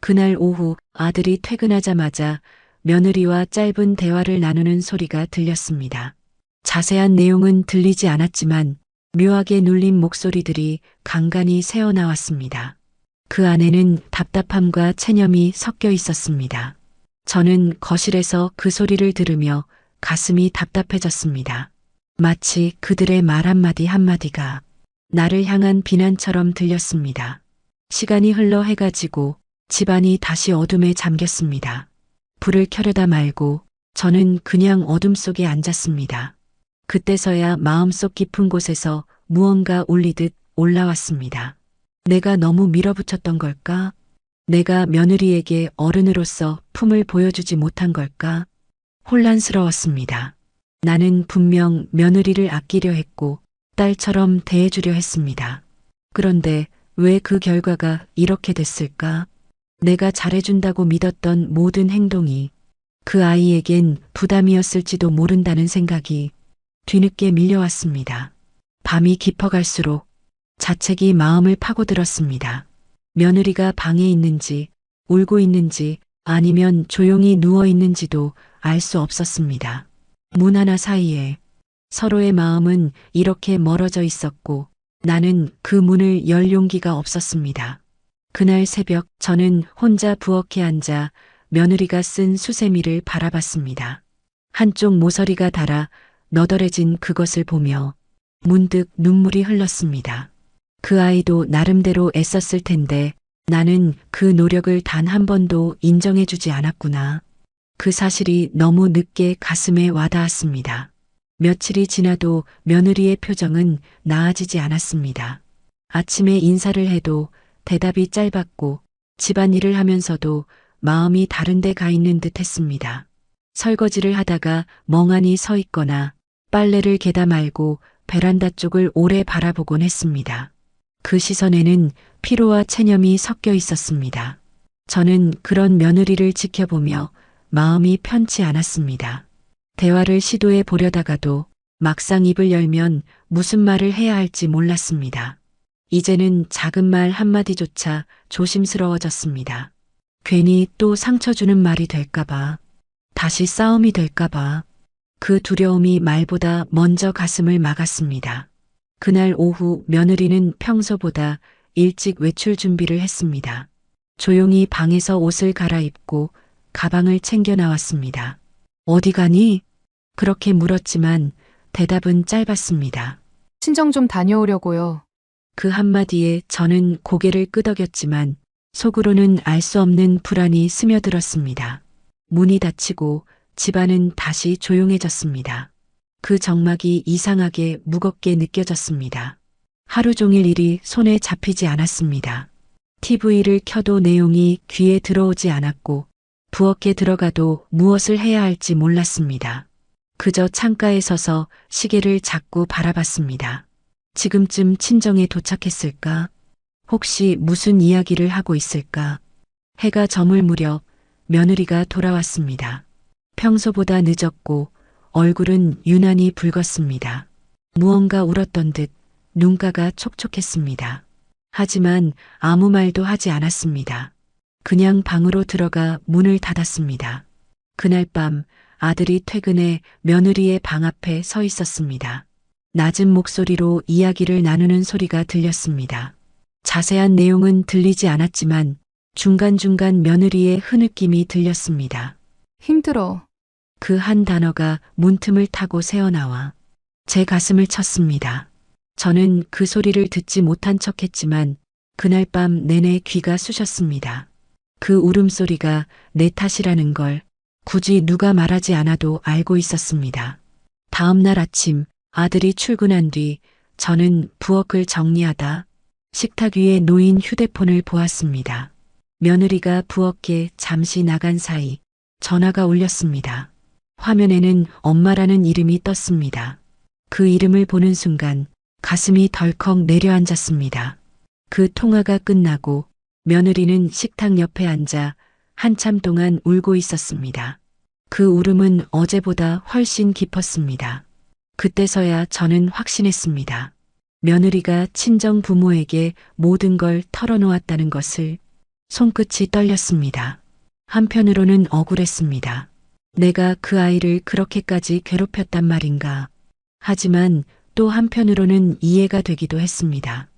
그날 오후 아들이 퇴근하자마자 며느리와 짧은 대화를 나누는 소리가 들렸습니다. 자세한 내용은 들리지 않았지만 묘하게 눌린 목소리들이 간간히 새어나왔습니다. 그 안에는 답답함과 체념이 섞여 있었습니다. 저는 거실에서 그 소리를 들으며 가슴이 답답해졌습니다. 마치 그들의 말 한마디 한마디가 나를 향한 비난처럼 들렸습니다. 시간이 흘러 해가 지고 집안이 다시 어둠에 잠겼습니다. 불을 켜려다 말고 저는 그냥 어둠 속에 앉았습니다. 그때서야 마음속 깊은 곳에서 무언가 울리듯 올라왔습니다. 내가 너무 밀어붙였던 걸까? 내가 며느리에게 어른으로서 품을 보여주지 못한 걸까? 혼란스러웠습니다. 나는 분명 며느리를 아끼려 했고 딸처럼 대해주려 했습니다. 그런데 왜 그 결과가 이렇게 됐을까? 내가 잘해준다고 믿었던 모든 행동이 그 아이에겐 부담이었을지도 모른다는 생각이 뒤늦게 밀려왔습니다. 밤이 깊어갈수록 자책이 마음을 파고들었습니다. 며느리가 방에 있는지 울고 있는지 아니면 조용히 누워 있는지도 알 수 없었습니다. 문 하나 사이에 서로의 마음은 이렇게 멀어져 있었고 나는 그 문을 열 용기가 없었습니다. 그날 새벽 저는 혼자 부엌에 앉아 며느리가 쓴 수세미를 바라봤습니다. 한쪽 모서리가 닳아 너덜해진 그것을 보며 문득 눈물이 흘렀습니다. 그 아이도 나름대로 애썼을 텐데 나는 그 노력을 단 한 번도 인정해주지 않았구나. 그 사실이 너무 늦게 가슴에 와닿았습니다. 며칠이 지나도 며느리의 표정은 나아지지 않았습니다. 아침에 인사를 해도 대답이 짧았고 집안일을 하면서도 마음이 다른 데 가 있는 듯 했습니다. 설거지를 하다가 멍하니 서 있거나 빨래를 개다 말고 베란다 쪽을 오래 바라보곤 했습니다. 그 시선에는 피로와 체념이 섞여 있었습니다. 저는 그런 며느리를 지켜보며 마음이 편치 않았습니다. 대화를 시도해 보려다가도 막상 입을 열면 무슨 말을 해야 할지 몰랐습니다. 이제는 작은 말 한마디조차 조심스러워졌습니다. 괜히 또 상처 주는 말이 될까봐, 다시 싸움이 될까봐, 그 두려움이 말보다 먼저 가슴을 막았습니다. 그날 오후 며느리는 평소보다 일찍 외출 준비를 했습니다. 조용히 방에서 옷을 갈아입고 가방을 챙겨 나왔습니다. 어디 가니? 그렇게 물었지만 대답은 짧았습니다. 친정 좀 다녀오려고요. 그 한마디에 저는 고개를 끄덕였지만 속으로는 알 수 없는 불안이 스며들었습니다. 문이 닫히고 집안은 다시 조용해졌습니다. 그 정막이 이상하게 무겁게 느껴졌습니다. 하루 종일 일이 손에 잡히지 않았습니다. TV를 켜도 내용이 귀에 들어오지 않았고 부엌에 들어가도 무엇을 해야 할지 몰랐습니다. 그저 창가에 서서 시계를 자꾸 바라봤습니다. 지금쯤 친정에 도착했을까? 혹시 무슨 이야기를 하고 있을까? 해가 저물 무렵 며느리가 돌아왔습니다. 평소보다 늦었고 얼굴은 유난히 붉었습니다. 무언가 울었던 듯 눈가가 촉촉했습니다. 하지만 아무 말도 하지 않았습니다. 그냥 방으로 들어가 문을 닫았습니다. 그날 밤 아들이 퇴근해 며느리의 방 앞에 서 있었습니다. 낮은 목소리로 이야기를 나누는 소리가 들렸습니다. 자세한 내용은 들리지 않았지만 중간중간 며느리의 흐느낌이 들렸습니다. 힘들어. 그 한 단어가 문틈을 타고 새어나와 제 가슴을 쳤습니다. 저는 그 소리를 듣지 못한 척했지만 그날 밤 내내 귀가 쑤셨습니다. 그 울음소리가 내 탓이라는 걸 굳이 누가 말하지 않아도 알고 있었습니다. 다음 날 아침 아들이 출근한 뒤 저는 부엌을 정리하다 식탁 위에 놓인 휴대폰을 보았습니다. 며느리가 부엌에 잠시 나간 사이 전화가 울렸습니다. 화면에는 엄마라는 이름이 떴습니다. 그 이름을 보는 순간 가슴이 덜컥 내려앉았습니다. 그 통화가 끝나고 며느리는 식탁 옆에 앉아 한참 동안 울고 있었습니다. 그 울음은 어제보다 훨씬 깊었습니다. 그때서야 저는 확신했습니다. 며느리가 친정 부모에게 모든 걸 털어놓았다는 것을. 손끝이 떨렸습니다. 한편으로는 억울했습니다. 내가 그 아이를 그렇게까지 괴롭혔단 말인가. 하지만 또 한편으로는 이해가 되기도 했습니다.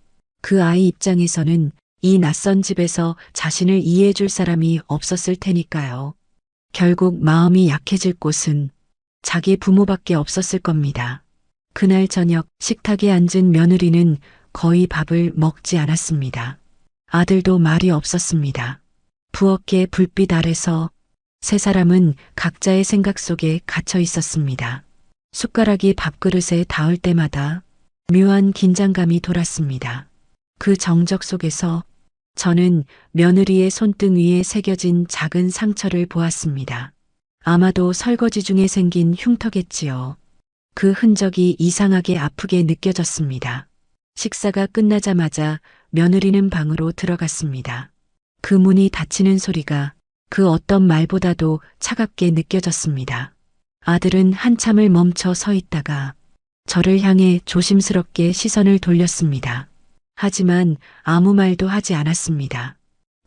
그 아이 입장에서는 이 낯선 집에서 자신을 이해해줄 사람이 없었을 테니까요. 결국 마음이 약해질 곳은 자기 부모밖에 없었을 겁니다. 그날 저녁 식탁에 앉은 며느리는 거의 밥을 먹지 않았습니다. 아들도 말이 없었습니다. 부엌의 불빛 아래서 세 사람은 각자의 생각 속에 갇혀 있었습니다. 숟가락이 밥그릇에 닿을 때마다 묘한 긴장감이 돌았습니다. 그 정적 속에서 저는 며느리의 손등 위에 새겨진 작은 상처를 보았습니다. 아마도 설거지 중에 생긴 흉터겠지요. 그 흔적이 이상하게 아프게 느껴졌습니다. 식사가 끝나자마자 며느리는 방으로 들어갔습니다. 그 문이 닫히는 소리가 그 어떤 말보다도 차갑게 느껴졌습니다. 아들은 한참을 멈춰 서 있다가 저를 향해 조심스럽게 시선을 돌렸습니다. 하지만 아무 말도 하지 않았습니다.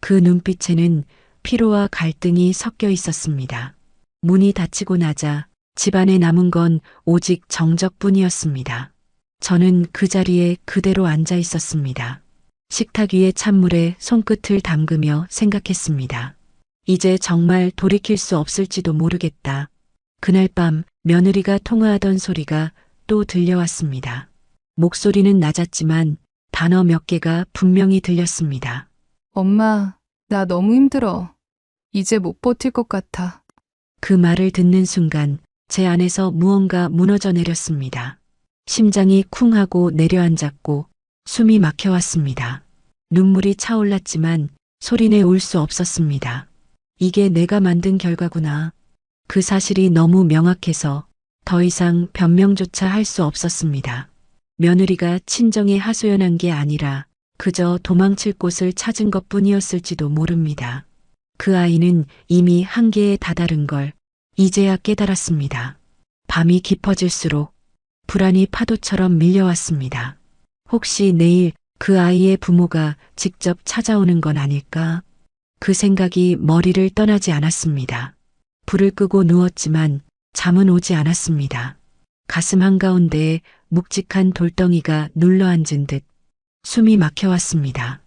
그 눈빛에는 피로와 갈등이 섞여 있었습니다. 문이 닫히고 나자 집안에 남은 건 오직 정적뿐이었습니다. 저는 그 자리에 그대로 앉아 있었습니다. 식탁 위의 찬물에 손끝을 담그며 생각했습니다. 이제 정말 돌이킬 수 없을지도 모르겠다. 그날 밤 며느리가 통화하던 소리가 또 들려왔습니다. 목소리는 낮았지만 단어 몇 개가 분명히 들렸습니다. 엄마, 나 너무 힘들어. 이제 못 버틸 것 같아. 그 말을 듣는 순간 제 안에서 무언가 무너져 내렸습니다. 심장이 쿵 하고 내려앉았고 숨이 막혀왔습니다. 눈물이 차올랐지만 소리내 울 수 없었습니다. 이게 내가 만든 결과구나. 그 사실이 너무 명확해서 더 이상 변명조차 할 수 없었습니다. 며느리가 친정에 하소연한 게 아니라 그저 도망칠 곳을 찾은 것뿐이었을지도 모릅니다. 그 아이는 이미 한계에 다다른 걸 이제야 깨달았습니다. 밤이 깊어질수록 불안이 파도처럼 밀려왔습니다. 혹시 내일 그 아이의 부모가 직접 찾아오는 건 아닐까? 그 생각이 머리를 떠나지 않았습니다. 불을 끄고 누웠지만 잠은 오지 않았습니다. 가슴 한가운데에 묵직한 돌덩이가 눌러앉은 듯 숨이 막혀왔습니다.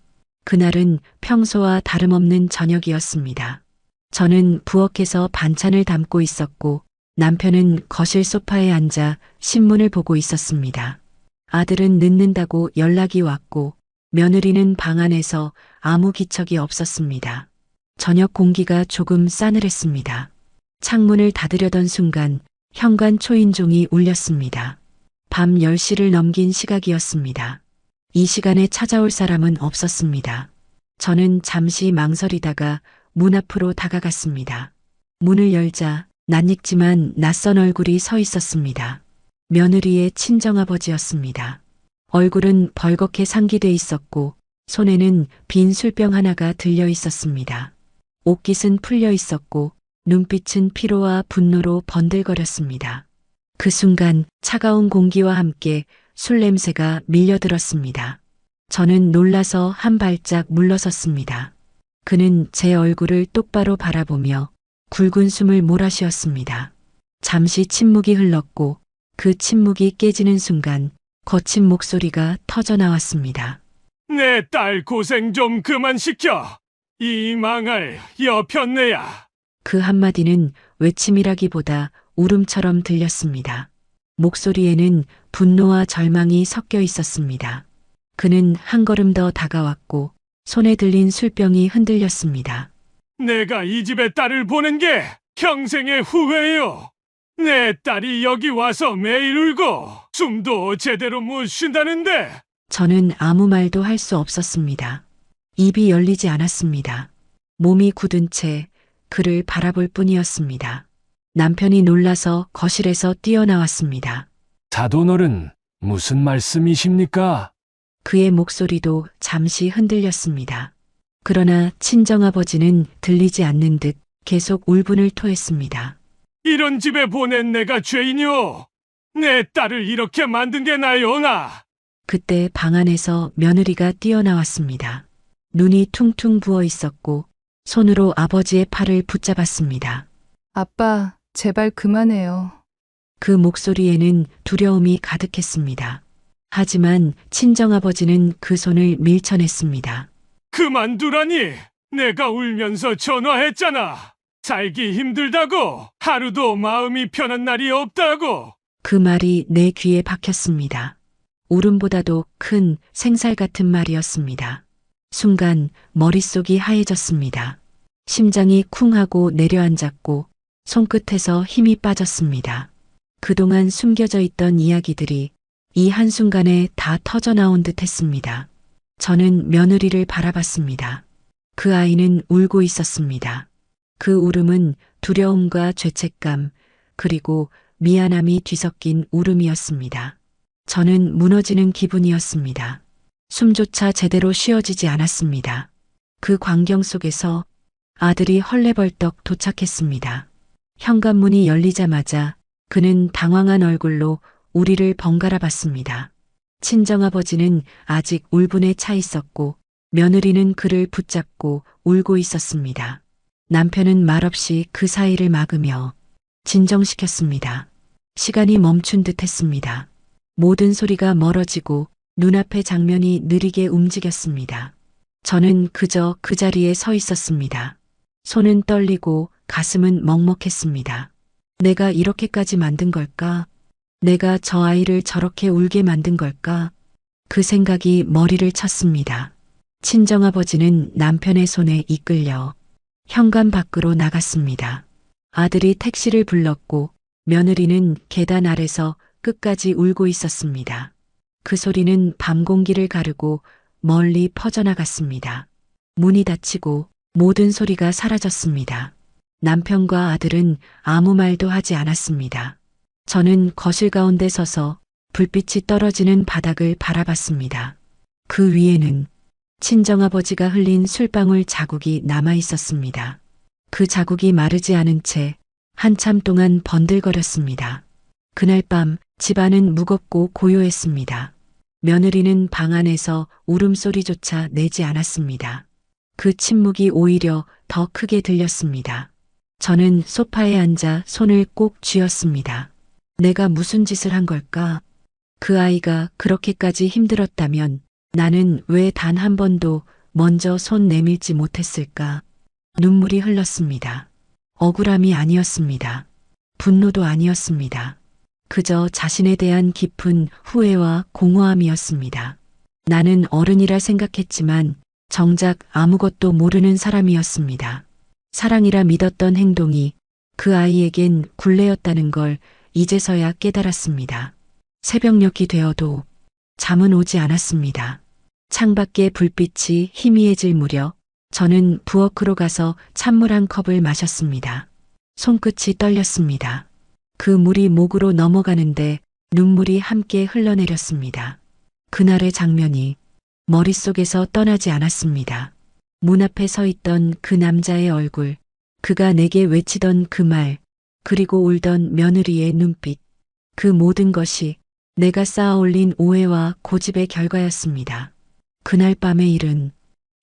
그날은 평소와 다름없는 저녁이었습니다. 저는 부엌에서 반찬을 담고 있었고 남편은 거실 소파에 앉아 신문을 보고 있었습니다. 아들은 늦는다고 연락이 왔고 며느리는 방 안에서 아무 기척이 없었습니다. 저녁 공기가 조금 싸늘했습니다. 창문을 닫으려던 순간 현관 초인종이 울렸습니다. 밤 10시를 넘긴 시각이었습니다. 이 시간에 찾아올 사람은 없었습니다. 저는 잠시 망설이다가 문 앞으로 다가갔습니다. 문을 열자 낯익지만 낯선 얼굴이 서 있었습니다. 며느리의 친정아버지였습니다. 얼굴은 벌겋게 상기돼 있었고 손에는 빈 술병 하나가 들려 있었습니다. 옷깃은 풀려 있었고 눈빛은 피로와 분노로 번들거렸습니다. 그 순간 차가운 공기와 함께 술 냄새가 밀려들었습니다. 저는 놀라서 한 발짝 물러섰습니다. 그는 제 얼굴을 똑바로 바라보며 굵은 숨을 몰아쉬었습니다. 잠시 침묵이 흘렀고 그 침묵이 깨지는 순간 거친 목소리가 터져 나왔습니다. 내 딸 고생 좀 그만 시켜. 이 망할 여편네야. 그 한마디는 외침이라기보다 울음처럼 들렸습니다. 목소리에는 분노와 절망이 섞여 있었습니다. 그는 한 걸음 더 다가왔고 손에 들린 술병이 흔들렸습니다. 내가 이 집에 딸을 보낸 게 평생의 후회요. 내 딸이 여기 와서 매일 울고 숨도 제대로 못 쉰다는데. 저는 아무 말도 할 수 없었습니다. 입이 열리지 않았습니다. 몸이 굳은 채 그를 바라볼 뿐이었습니다. 남편이 놀라서 거실에서 뛰어나왔습니다. 사돈어른, 무슨 말씀이십니까? 그의 목소리도 잠시 흔들렸습니다. 그러나 친정아버지는 들리지 않는 듯 계속 울분을 토했습니다. 이런 집에 보낸 내가 죄인이오. 내 딸을 이렇게 만든 게 나요나. 그때 방 안에서 며느리가 뛰어나왔습니다. 눈이 퉁퉁 부어 있었고 손으로 아버지의 팔을 붙잡았습니다. 아빠, 제발 그만해요. 그 목소리에는 두려움이 가득했습니다. 하지만 친정아버지는 그 손을 밀쳐냈습니다. 그만두라니. 내가 울면서 전화했잖아. 살기 힘들다고. 하루도 마음이 편한 날이 없다고. 그 말이 내 귀에 박혔습니다. 울음보다도 큰 생살 같은 말이었습니다. 순간 머릿속이 하얘졌습니다. 심장이 쿵 하고 내려앉았고 손끝에서 힘이 빠졌습니다. 그동안 숨겨져 있던 이야기들이 이 한순간에 다 터져나온 듯 했습니다. 저는 며느리를 바라봤습니다. 그 아이는 울고 있었습니다. 그 울음은 두려움과 죄책감 그리고 미안함이 뒤섞인 울음이었습니다. 저는 무너지는 기분이었습니다. 숨조차 제대로 쉬어지지 않았습니다. 그 광경 속에서 아들이 헐레벌떡 도착했습니다. 현관문이 열리자마자 그는 당황한 얼굴로 우리를 번갈아 봤습니다. 친정아버지는 아직 울분에 차 있었고 며느리는 그를 붙잡고 울고 있었습니다. 남편은 말없이 그 사이를 막으며 진정시켰습니다. 시간이 멈춘 듯 했습니다. 모든 소리가 멀어지고 눈앞의 장면이 느리게 움직였습니다. 저는 그저 그 자리에 서 있었습니다. 손은 떨리고 가슴은 먹먹했습니다. 내가 이렇게까지 만든 걸까? 내가 저 아이를 저렇게 울게 만든 걸까? 그 생각이 머리를 쳤습니다. 친정아버지는 남편의 손에 이끌려 현관 밖으로 나갔습니다. 아들이 택시를 불렀고 며느리는 계단 아래서 끝까지 울고 있었습니다. 그 소리는 밤 공기를 가르고 멀리 퍼져나갔습니다. 문이 닫히고 모든 소리가 사라졌습니다. 남편과 아들은 아무 말도 하지 않았습니다. 저는 거실 가운데 서서 불빛이 떨어지는 바닥을 바라봤습니다. 그 위에는 친정아버지가 흘린 술방울 자국이 남아 있었습니다. 그 자국이 마르지 않은 채 한참 동안 번들거렸습니다. 그날 밤 집안은 무겁고 고요했습니다. 며느리는 방 안에서 울음소리조차 내지 않았습니다. 그 침묵이 오히려 더 크게 들렸습니다. 저는 소파에 앉아 손을 꼭 쥐었습니다. 내가 무슨 짓을 한 걸까? 그 아이가 그렇게까지 힘들었다면 나는 왜 단 한 번도 먼저 손 내밀지 못했을까? 눈물이 흘렀습니다. 억울함이 아니었습니다. 분노도 아니었습니다. 그저 자신에 대한 깊은 후회와 공허함이었습니다. 나는 어른이라 생각했지만 정작 아무것도 모르는 사람이었습니다. 사랑이라 믿었던 행동이 그 아이에겐 굴레였다는 걸 이제서야 깨달았습니다. 새벽녘이 되어도 잠은 오지 않았습니다. 창밖에 불빛이 희미해질 무렵 저는 부엌으로 가서 찬물 한 컵을 마셨습니다. 손끝이 떨렸습니다. 그 물이 목으로 넘어가는데 눈물이 함께 흘러내렸습니다. 그날의 장면이 머릿속에서 떠나지 않았습니다. 문 앞에 서 있던 그 남자의 얼굴, 그가 내게 외치던 그 말, 그리고 울던 며느리의 눈빛, 그 모든 것이 내가 쌓아올린 오해와 고집의 결과였습니다. 그날 밤의 일은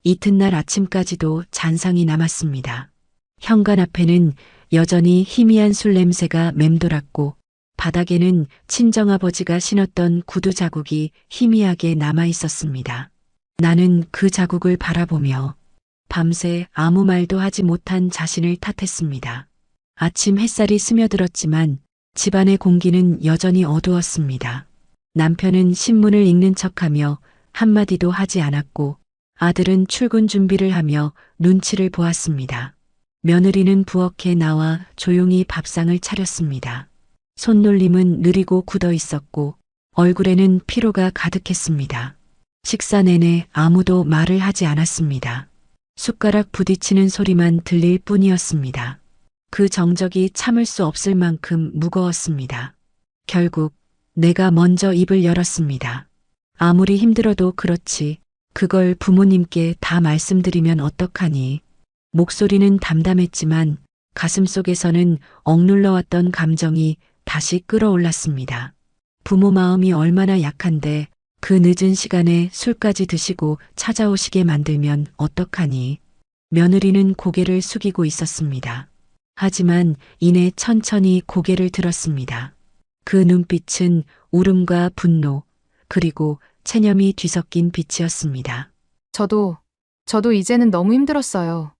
이튿날 아침까지도 잔상이 남았습니다. 현관 앞에는 여전히 희미한 술 냄새가 맴돌았고 바닥에는 친정아버지가 신었던 구두 자국이 희미하게 남아 있었습니다. 나는 그 자국을 바라보며 밤새 아무 말도 하지 못한 자신을 탓했습니다. 아침 햇살이 스며들었지만 집안의 공기는 여전히 어두웠습니다. 남편은 신문을 읽는 척하며 한마디도 하지 않았고 아들은 출근 준비를 하며 눈치를 보았습니다. 며느리는 부엌에 나와 조용히 밥상을 차렸습니다. 손놀림은 느리고 굳어 있었고 얼굴에는 피로가 가득했습니다. 식사 내내 아무도 말을 하지 않았습니다. 숟가락 부딪히는 소리만 들릴 뿐이었습니다. 그 정적이 참을 수 없을 만큼 무거웠습니다. 결국 내가 먼저 입을 열었습니다. 아무리 힘들어도 그렇지 그걸 부모님께 다 말씀드리면 어떡하니. 목소리는 담담했지만 가슴속에서는 억눌러왔던 감정이 다시 끌어올랐습니다. 부모 마음이 얼마나 약한데 그 늦은 시간에 술까지 드시고 찾아오시게 만들면 어떡하니. 며느리는 고개를 숙이고 있었습니다. 하지만 이내 천천히 고개를 들었습니다. 그 눈빛은 울음과 분노 그리고 체념이 뒤섞인 빛이었습니다. 저도 이제는 너무 힘들었어요.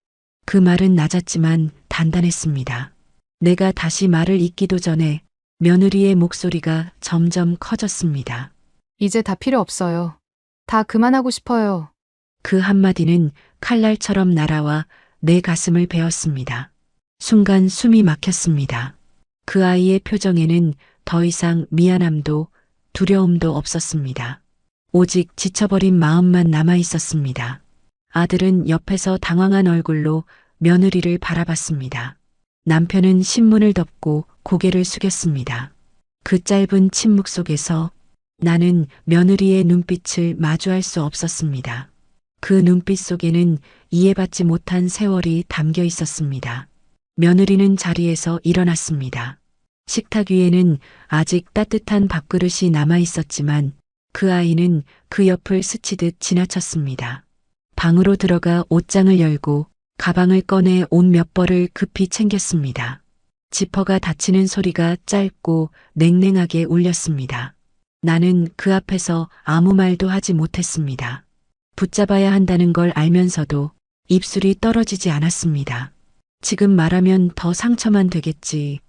그 말은 낮았지만 단단했습니다. 내가 다시 말을 잇기도 전에 며느리의 목소리가 점점 커졌습니다. 이제 다 필요 없어요. 다 그만하고 싶어요. 그 한마디는 칼날처럼 날아와 내 가슴을 베었습니다. 순간 숨이 막혔습니다. 그 아이의 표정에는 더 이상 미안함도 두려움도 없었습니다. 오직 지쳐버린 마음만 남아 있었습니다. 아들은 옆에서 당황한 얼굴로 며느리를 바라봤습니다. 남편은 신문을 덮고 고개를 숙였습니다. 그 짧은 침묵 속에서 나는 며느리의 눈빛을 마주할 수 없었습니다. 그 눈빛 속에는 이해받지 못한 세월이 담겨 있었습니다. 며느리는 자리에서 일어났습니다. 식탁 위에는 아직 따뜻한 밥그릇이 남아 있었지만 그 아이는 그 옆을 스치듯 지나쳤습니다. 방으로 들어가 옷장을 열고 가방을 꺼내 옷 몇 벌을 급히 챙겼습니다. 지퍼가 닫히는 소리가 짧고 냉랭하게 울렸습니다. 나는 그 앞에서 아무 말도 하지 못했습니다. 붙잡아야 한다는 걸 알면서도 입술이 떨어지지 않았습니다. 지금 말하면 더 상처만 되겠지.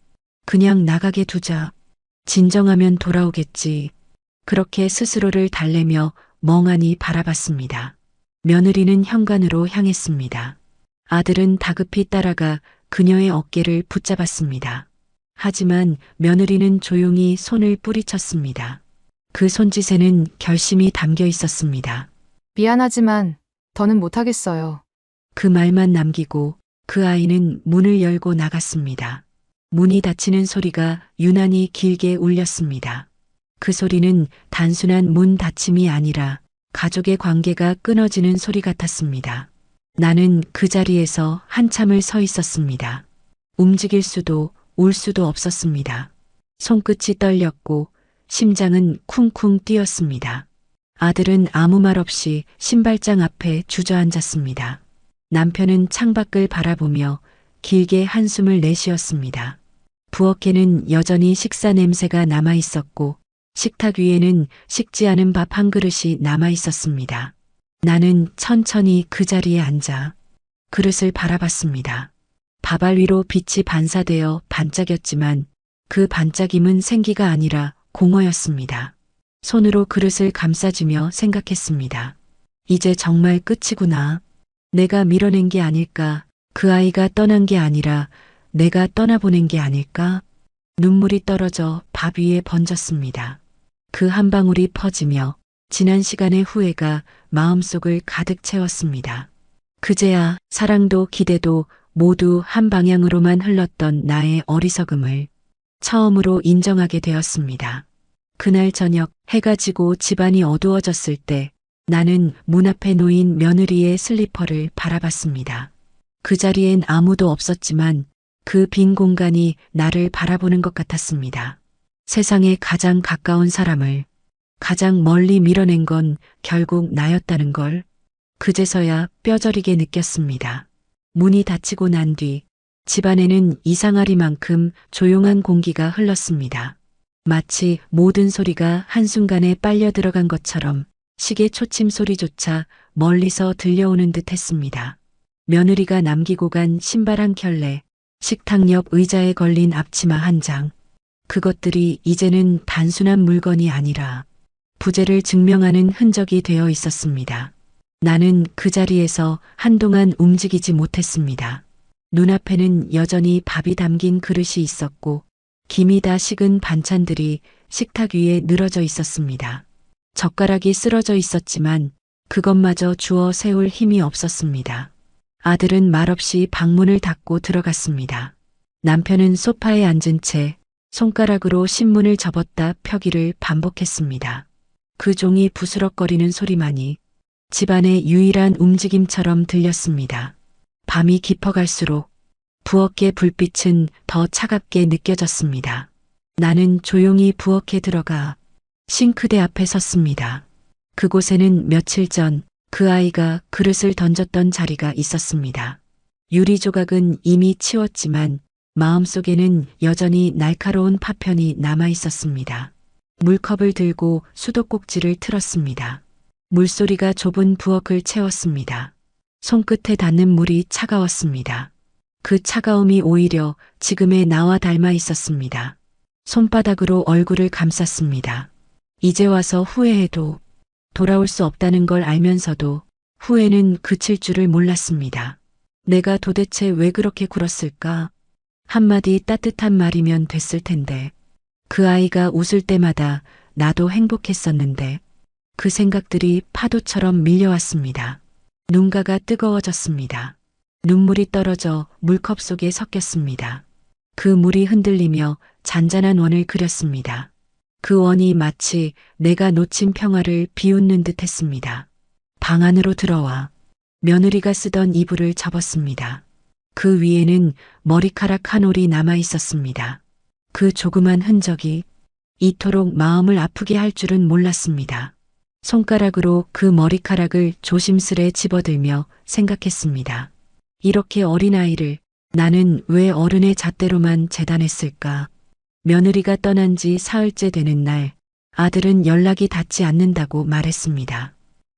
그냥 나가게 두자. 진정하면 돌아오겠지. 그렇게 스스로를 달래며 멍하니 바라봤습니다. 며느리는 현관으로 향했습니다. 아들은 다급히 따라가 그녀의 어깨를 붙잡았습니다. 하지만 며느리는 조용히 손을 뿌리쳤습니다. 그 손짓에는 결심이 담겨 있었습니다. 미안하지만 더는 못하겠어요. 그 말만 남기고 그 아이는 문을 열고 나갔습니다. 문이 닫히는 소리가 유난히 길게 울렸습니다. 그 소리는 단순한 문 닫힘이 아니라 가족의 관계가 끊어지는 소리 같았습니다. 나는 그 자리에서 한참을 서 있었습니다. 움직일 수도 울 수도 없었습니다. 손끝이 떨렸고 심장은 쿵쿵 뛰었습니다. 아들은 아무 말 없이 신발장 앞에 주저앉았습니다. 남편은 창밖을 바라보며 길게 한숨을 내쉬었습니다. 부엌에는 여전히 식사 냄새가 남아 있었고 식탁 위에는 식지 않은 밥 한 그릇이 남아 있었습니다. 나는 천천히 그 자리에 앉아 그릇을 바라봤습니다. 밥알 위로 빛이 반사되어 반짝였지만 그 반짝임은 생기가 아니라 공허였습니다. 손으로 그릇을 감싸주며 생각했습니다. 이제 정말 끝이구나. 내가 밀어낸 게 아닐까. 그 아이가 떠난 게 아니라 내가 떠나보낸 게 아닐까. 눈물이 떨어져 밥 위에 번졌습니다. 그 한 방울이 퍼지며 지난 시간의 후회가 마음속을 가득 채웠습니다. 그제야 사랑도 기대도 모두 한 방향으로만 흘렀던 나의 어리석음을 처음으로 인정하게 되었습니다. 그날 저녁 해가 지고 집안이 어두워졌을 때 나는 문 앞에 놓인 며느리의 슬리퍼를 바라봤습니다. 그 자리엔 아무도 없었지만 그 빈 공간이 나를 바라보는 것 같았습니다. 세상에 가장 가까운 사람을 가장 멀리 밀어낸 건 결국 나였다는 걸 그제서야 뼈저리게 느꼈습니다. 문이 닫히고 난 뒤 집안에는 이상하리만큼 조용한 공기가 흘렀습니다. 마치 모든 소리가 한순간에 빨려 들어간 것처럼 시계 초침 소리조차 멀리서 들려오는 듯 했습니다. 며느리가 남기고 간 신발 한 켤레, 식탁 옆 의자에 걸린 앞치마 한 장, 그것들이 이제는 단순한 물건이 아니라 부재를 증명하는 흔적이 되어 있었습니다. 나는 그 자리에서 한동안 움직이지 못했습니다. 눈앞에는 여전히 밥이 담긴 그릇이 있었고 김이 다 식은 반찬들이 식탁 위에 늘어져 있었습니다. 젓가락이 쓰러져 있었지만 그것마저 주워 세울 힘이 없었습니다. 아들은 말없이 방문을 닫고 들어갔습니다. 남편은 소파에 앉은 채 손가락으로 신문을 접었다 펴기를 반복했습니다. 그 종이 부스럭거리는 소리만이 집안의 유일한 움직임처럼 들렸습니다. 밤이 깊어갈수록 부엌의 불빛은 더 차갑게 느껴졌습니다. 나는 조용히 부엌에 들어가 싱크대 앞에 섰습니다. 그곳에는 며칠 전 그 아이가 그릇을 던졌던 자리가 있었습니다. 유리 조각은 이미 치웠지만 마음속에는 여전히 날카로운 파편이 남아 있었습니다. 물컵을 들고 수도꼭지를 틀었습니다. 물소리가 좁은 부엌을 채웠습니다. 손끝에 닿는 물이 차가웠습니다. 그 차가움이 오히려 지금의 나와 닮아 있었습니다. 손바닥으로 얼굴을 감쌌습니다. 이제 와서 후회해도 돌아올 수 없다는 걸 알면서도 후회는 그칠 줄을 몰랐습니다. 내가 도대체 왜 그렇게 굴었을까? 한마디 따뜻한 말이면 됐을 텐데. 그 아이가 웃을 때마다 나도 행복했었는데 그 생각들이 파도처럼 밀려왔습니다. 눈가가 뜨거워졌습니다. 눈물이 떨어져 물컵 속에 섞였습니다. 그 물이 흔들리며 잔잔한 원을 그렸습니다. 그 원이 마치 내가 놓친 평화를 비웃는 듯 했습니다. 방 안으로 들어와 며느리가 쓰던 이불을 접었습니다. 그 위에는 머리카락 한 올이 남아 있었습니다. 그 조그만 흔적이 이토록 마음을 아프게 할 줄은 몰랐습니다. 손가락으로 그 머리카락을 조심스레 집어들며 생각했습니다. 이렇게 어린아이를 나는 왜 어른의 잣대로만 재단했을까? 며느리가 떠난 지 사흘째 되는 날 아들은 연락이 닿지 않는다고 말했습니다.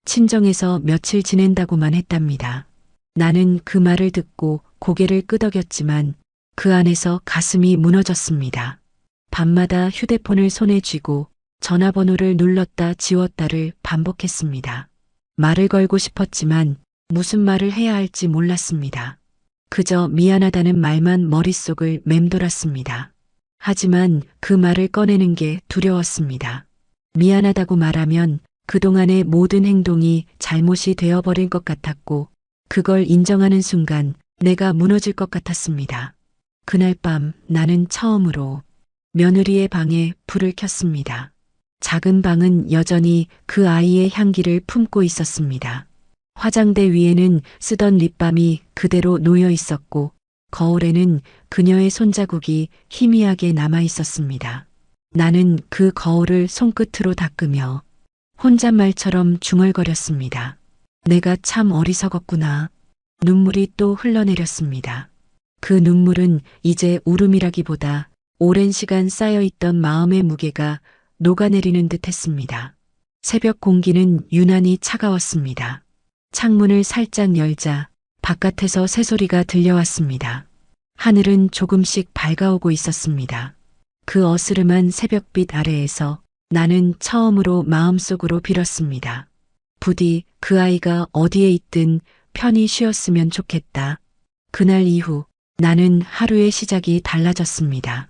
친정에서 며칠 지낸다고만 했답니다. 나는 그 말을 듣고 고개를 끄덕였지만 그 안에서 가슴이 무너졌습니다. 밤마다 휴대폰을 손에 쥐고 전화번호를 눌렀다 지웠다를 반복했습니다. 말을 걸고 싶었지만 무슨 말을 해야 할지 몰랐습니다. 그저 미안하다는 말만 머릿속을 맴돌았습니다. 하지만 그 말을 꺼내는 게 두려웠습니다. 미안하다고 말하면 그동안의 모든 행동이 잘못이 되어버릴 것 같았고 그걸 인정하는 순간 내가 무너질 것 같았습니다. 그날 밤 나는 처음으로 며느리의 방에 불을 켰습니다. 작은 방은 여전히 그 아이의 향기를 품고 있었습니다. 화장대 위에는 쓰던 립밤이 그대로 놓여 있었고 거울에는 그녀의 손자국이 희미하게 남아 있었습니다. 나는 그 거울을 손끝으로 닦으며 혼잣말처럼 중얼거렸습니다. 내가 참 어리석었구나. 눈물이 또 흘러내렸습니다. 그 눈물은 이제 울음이라기보다 오랜 시간 쌓여있던 마음의 무게가 녹아내리는 듯 했습니다. 새벽 공기는 유난히 차가웠습니다. 창문을 살짝 열자 바깥에서 새소리가 들려왔습니다. 하늘은 조금씩 밝아오고 있었습니다. 그 어스름한 새벽빛 아래에서 나는 처음으로 마음속으로 빌었습니다. 부디 그 아이가 어디에 있든 편히 쉬었으면 좋겠다. 그날 이후 나는 하루의 시작이 달라졌습니다.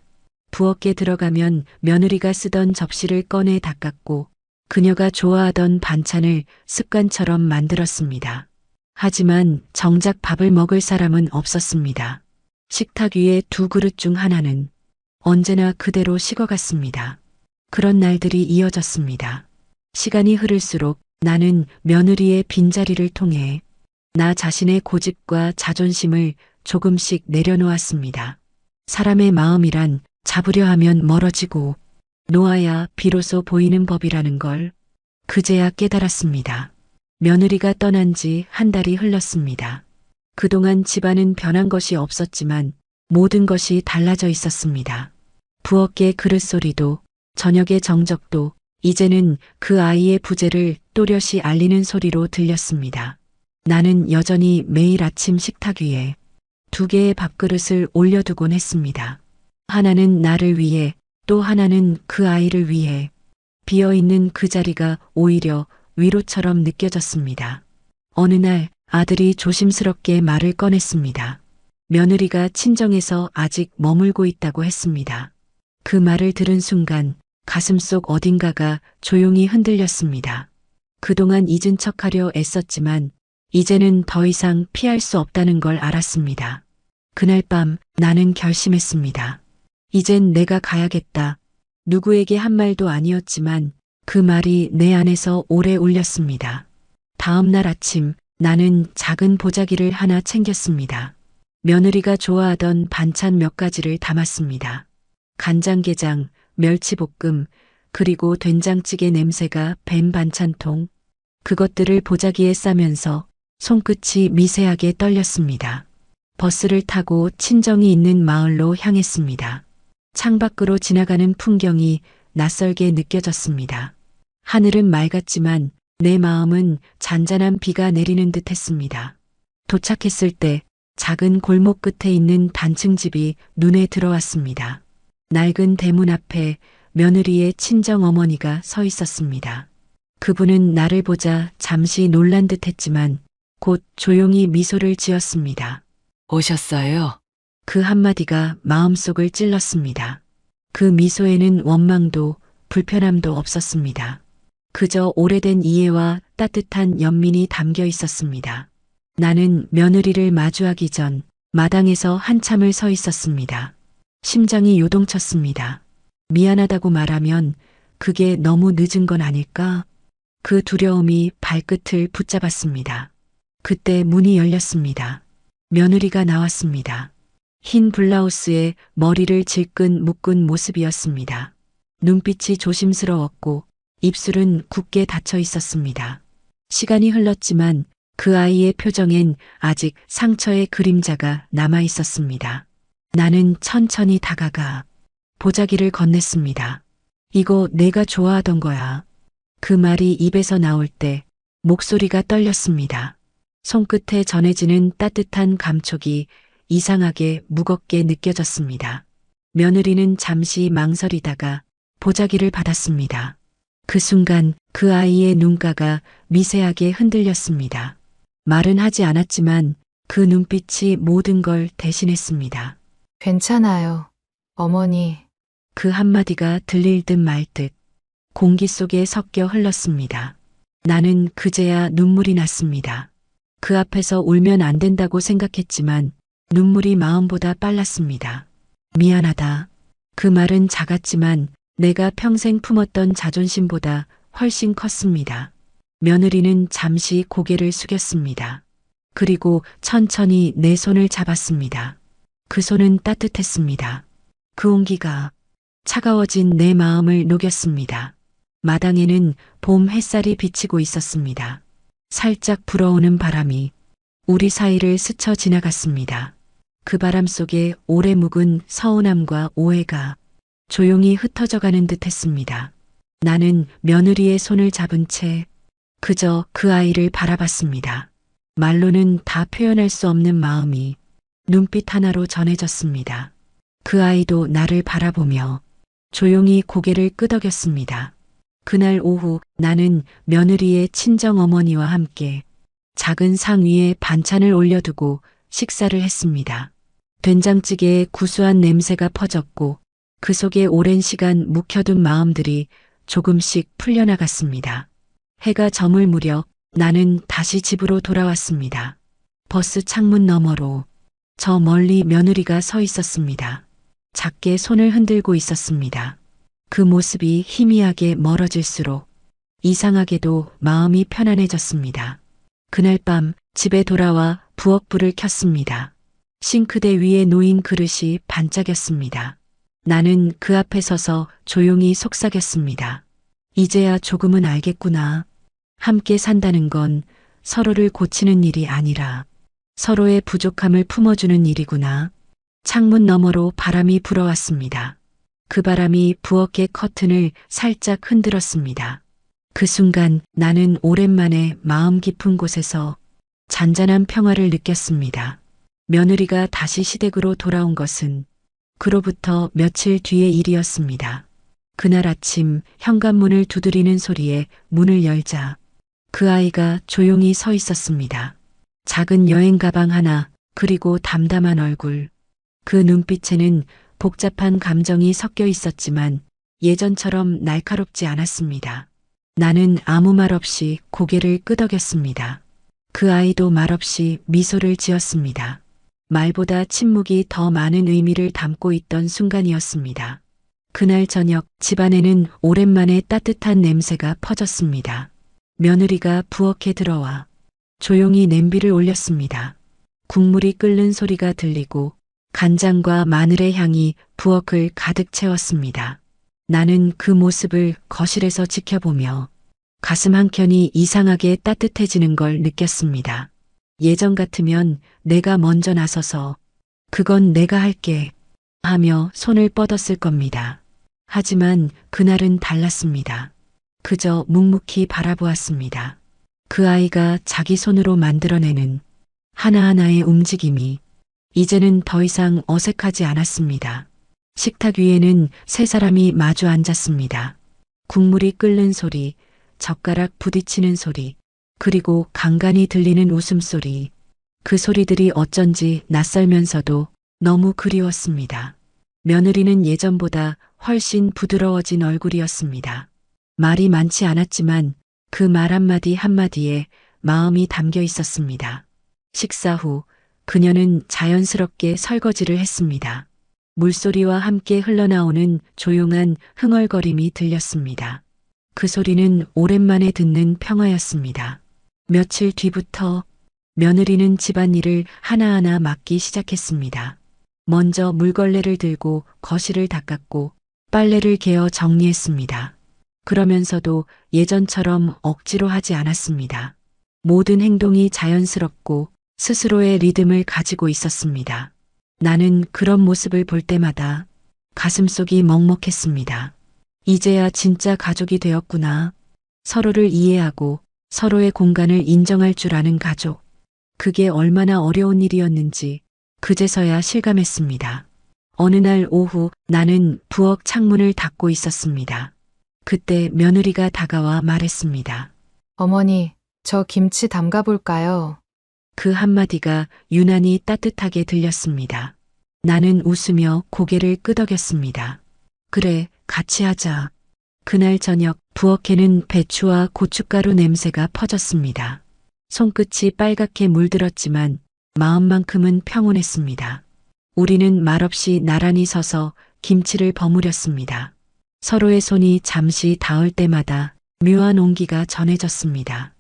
부엌에 들어가면 며느리가 쓰던 접시를 꺼내 닦았고 그녀가 좋아하던 반찬을 습관처럼 만들었습니다. 하지만 정작 밥을 먹을 사람은 없었습니다. 식탁 위에 두 그릇 중 하나는 언제나 그대로 식어갔습니다. 그런 날들이 이어졌습니다. 시간이 흐를수록 나는 며느리의 빈자리를 통해 나 자신의 고집과 자존심을 조금씩 내려놓았습니다. 사람의 마음이란 잡으려 하면 멀어지고 놓아야 비로소 보이는 법이라는 걸 그제야 깨달았습니다. 며느리가 떠난 지 한 달이 흘렀습니다. 그동안 집안은 변한 것이 없었지만 모든 것이 달라져 있었습니다. 부엌의 그릇소리도 저녁의 정적도 이제는 그 아이의 부재를 또렷이 알리는 소리로 들렸습니다. 나는 여전히 매일 아침 식탁 위에 두 개의 밥그릇을 올려두곤 했습니다. 하나는 나를 위해 또 하나는 그 아이를 위해 비어있는 그 자리가 오히려 위로처럼 느껴졌습니다. 어느 날 아들이 조심스럽게 말을 꺼냈습니다. 며느리가 친정에서 아직 머물고 있다고 했습니다. 그 말을 들은 순간 가슴속 어딘가가 조용히 흔들렸습니다. 그동안 잊은 척하려 애썼지만 이제는 더 이상 피할 수 없다는 걸 알았습니다. 그날 밤 나는 결심했습니다. 이젠 내가 가야겠다. 누구에게 한 말도 아니었지만 그 말이 내 안에서 오래 울렸습니다. 다음 날 아침 나는 작은 보자기를 하나 챙겼습니다. 며느리가 좋아하던 반찬 몇 가지를 담았습니다. 간장게장, 멸치볶음, 그리고 된장찌개 냄새가 밴 반찬통. 그것들을 보자기에 싸면서 손끝이 미세하게 떨렸습니다. 버스를 타고 친정이 있는 마을로 향했습니다. 창밖으로 지나가는 풍경이 낯설게 느껴졌습니다. 하늘은 맑았지만 내 마음은 잔잔한 비가 내리는 듯 했습니다. 도착했을 때 작은 골목 끝에 있는 단층 집이 눈에 들어왔습니다. 낡은 대문 앞에 며느리의 친정 어머니가 서 있었습니다. 그분은 나를 보자 잠시 놀란 듯 했지만 곧 조용히 미소를 지었습니다. 오셨어요? 그 한마디가 마음속을 찔렀습니다. 그 미소에는 원망도 불편함도 없었습니다. 그저 오래된 이해와 따뜻한 연민이 담겨 있었습니다. 나는 며느리를 마주하기 전 마당에서 한참을 서 있었습니다. 심장이 요동쳤습니다. 미안하다고 말하면 그게 너무 늦은 건 아닐까? 그 두려움이 발끝을 붙잡았습니다. 그때 문이 열렸습니다. 며느리가 나왔습니다. 흰 블라우스에 머리를 질끈 묶은 모습이었습니다. 눈빛이 조심스러웠고 입술은 굳게 닫혀 있었습니다. 시간이 흘렀지만 그 아이의 표정엔 아직 상처의 그림자가 남아 있었습니다. 나는 천천히 다가가 보자기를 건넸습니다. 이거 내가 좋아하던 거야. 그 말이 입에서 나올 때 목소리가 떨렸습니다. 손끝에 전해지는 따뜻한 감촉이 이상하게 무겁게 느껴졌습니다. 며느리는 잠시 망설이다가 보자기를 받았습니다. 그 순간 그 아이의 눈가가 미세하게 흔들렸습니다. 말은 하지 않았지만 그 눈빛이 모든 걸 대신했습니다. 괜찮아요. 어머니, 그 한마디가 들릴 듯 말 듯 공기 속에 섞여 흘렀습니다. 나는 그제야 눈물이 났습니다. 그 앞에서 울면 안 된다고 생각했지만 눈물이 마음보다 빨랐습니다. 미안하다. 그 말은 작았지만 내가 평생 품었던 자존심보다 훨씬 컸습니다. 며느리는 잠시 고개를 숙였습니다. 그리고 천천히 내 손을 잡았습니다. 그 손은 따뜻했습니다. 그 온기가 차가워진 내 마음을 녹였습니다. 마당에는 봄 햇살이 비치고 있었습니다. 살짝 불어오는 바람이 우리 사이를 스쳐 지나갔습니다. 그 바람 속에 오래 묵은 서운함과 오해가 조용히 흩어져가는 듯 했습니다. 나는 며느리의 손을 잡은 채 그저 그 아이를 바라봤습니다. 말로는 다 표현할 수 없는 마음이 눈빛 하나로 전해졌습니다. 그 아이도 나를 바라보며 조용히 고개를 끄덕였습니다. 그날 오후 나는 며느리의 친정 어머니와 함께 작은 상 위에 반찬을 올려두고 식사를 했습니다. 된장찌개에 구수한 냄새가 퍼졌고 그 속에 오랜 시간 묵혀둔 마음들이 조금씩 풀려나갔습니다. 해가 저물 무렵 나는 다시 집으로 돌아왔습니다. 버스 창문 너머로 저 멀리 며느리가 서 있었습니다. 작게 손을 흔들고 있었습니다. 그 모습이 희미하게 멀어질수록 이상하게도 마음이 편안해졌습니다. 그날 밤 집에 돌아와 부엌불을 켰습니다. 싱크대 위에 놓인 그릇이 반짝였습니다. 나는 그 앞에 서서 조용히 속삭였습니다. 이제야 조금은 알겠구나. 함께 산다는 건 서로를 고치는 일이 아니라 서로의 부족함을 품어주는 일이구나. 창문 너머로 바람이 불어왔습니다. 그 바람이 부엌의 커튼을 살짝 흔들었습니다. 그 순간 나는 오랜만에 마음 깊은 곳에서 잔잔한 평화를 느꼈습니다. 며느리가 다시 시댁으로 돌아온 것은 그로부터 며칠 뒤의 일이었습니다. 그날 아침 현관문을 두드리는 소리에 문을 열자 그 아이가 조용히 서 있었습니다. 작은 여행 가방 하나, 그리고 담담한 얼굴. 그 눈빛에는 복잡한 감정이 섞여 있었지만 예전처럼 날카롭지 않았습니다. 나는 아무 말 없이 고개를 끄덕였습니다. 그 아이도 말없이 미소를 지었습니다. 말보다 침묵이 더 많은 의미를 담고 있던 순간이었습니다. 그날 저녁 집안에는 오랜만에 따뜻한 냄새가 퍼졌습니다. 며느리가 부엌에 들어와 조용히 냄비를 올렸습니다. 국물이 끓는 소리가 들리고 간장과 마늘의 향이 부엌을 가득 채웠습니다. 나는 그 모습을 거실에서 지켜보며 가슴 한켠이 이상하게 따뜻해지는 걸 느꼈습니다. 예전 같으면 내가 먼저 나서서 그건 내가 할게 하며 손을 뻗었을 겁니다. 하지만 그날은 달랐습니다. 그저 묵묵히 바라보았습니다. 그 아이가 자기 손으로 만들어내는 하나하나의 움직임이 이제는 더 이상 어색하지 않았습니다. 식탁 위에는 세 사람이 마주 앉았습니다. 국물이 끓는 소리, 젓가락 부딪히는 소리, 그리고 간간히 들리는 웃음소리. 그 소리들이 어쩐지 낯설면서도 너무 그리웠습니다. 며느리는 예전보다 훨씬 부드러워진 얼굴이었습니다. 말이 많지 않았지만 그 말 한마디 한마디에 마음이 담겨 있었습니다. 식사 후 그녀는 자연스럽게 설거지를 했습니다. 물소리와 함께 흘러나오는 조용한 흥얼거림이 들렸습니다. 그 소리는 오랜만에 듣는 평화였습니다. 며칠 뒤부터 며느리는 집안일을 하나하나 맡기 시작했습니다. 먼저 물걸레를 들고 거실을 닦았고 빨래를 개어 정리했습니다. 그러면서도 예전처럼 억지로 하지 않았습니다. 모든 행동이 자연스럽고 스스로의 리듬을 가지고 있었습니다. 나는 그런 모습을 볼 때마다 가슴속이 먹먹했습니다. 이제야 진짜 가족이 되었구나. 서로를 이해하고 서로의 공간을 인정할 줄 아는 가족. 그게 얼마나 어려운 일이었는지 그제서야 실감했습니다. 어느 날 오후 나는 부엌 창문을 닫고 있었습니다. 그때 며느리가 다가와 말했습니다. 어머니, 저 김치 담가 볼까요? 그 한마디가 유난히 따뜻하게 들렸습니다. 나는 웃으며 고개를 끄덕였습니다. 그래, 같이 하자. 그날 저녁 부엌에는 배추와 고춧가루 냄새가 퍼졌습니다. 손끝이 빨갛게 물들었지만 마음만큼은 평온했습니다. 우리는 말없이 나란히 서서 김치를 버무렸습니다. 서로의 손이 잠시 닿을 때마다 묘한 온기가 전해졌습니다.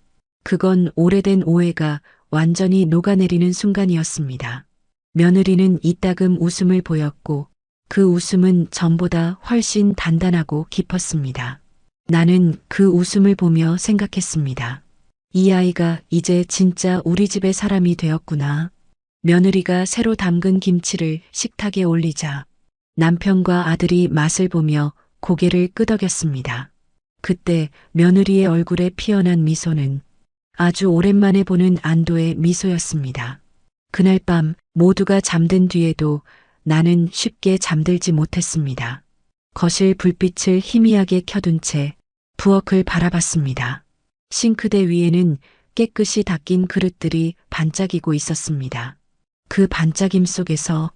그건 오래된 오해가 완전히 녹아내리는 순간이었습니다. 며느리는 이따금 웃음을 보였고 그 웃음은 전보다 훨씬 단단하고 깊었습니다. 나는 그 웃음을 보며 생각했습니다. 이 아이가 이제 진짜 우리 집의 사람이 되었구나. 며느리가 새로 담근 김치를 식탁에 올리자 남편과 아들이 맛을 보며 고개를 끄덕였습니다. 그때 며느리의 얼굴에 피어난 미소는 아주 오랜만에 보는 안도의 미소였습니다. 그날 밤 모두가 잠든 뒤에도 나는 쉽게 잠들지 못했습니다. 거실 불빛을 희미하게 켜둔 채 부엌을 바라봤습니다. 싱크대 위에는 깨끗이 닦인 그릇들이 반짝이고 있었습니다. 그 반짝임 속에서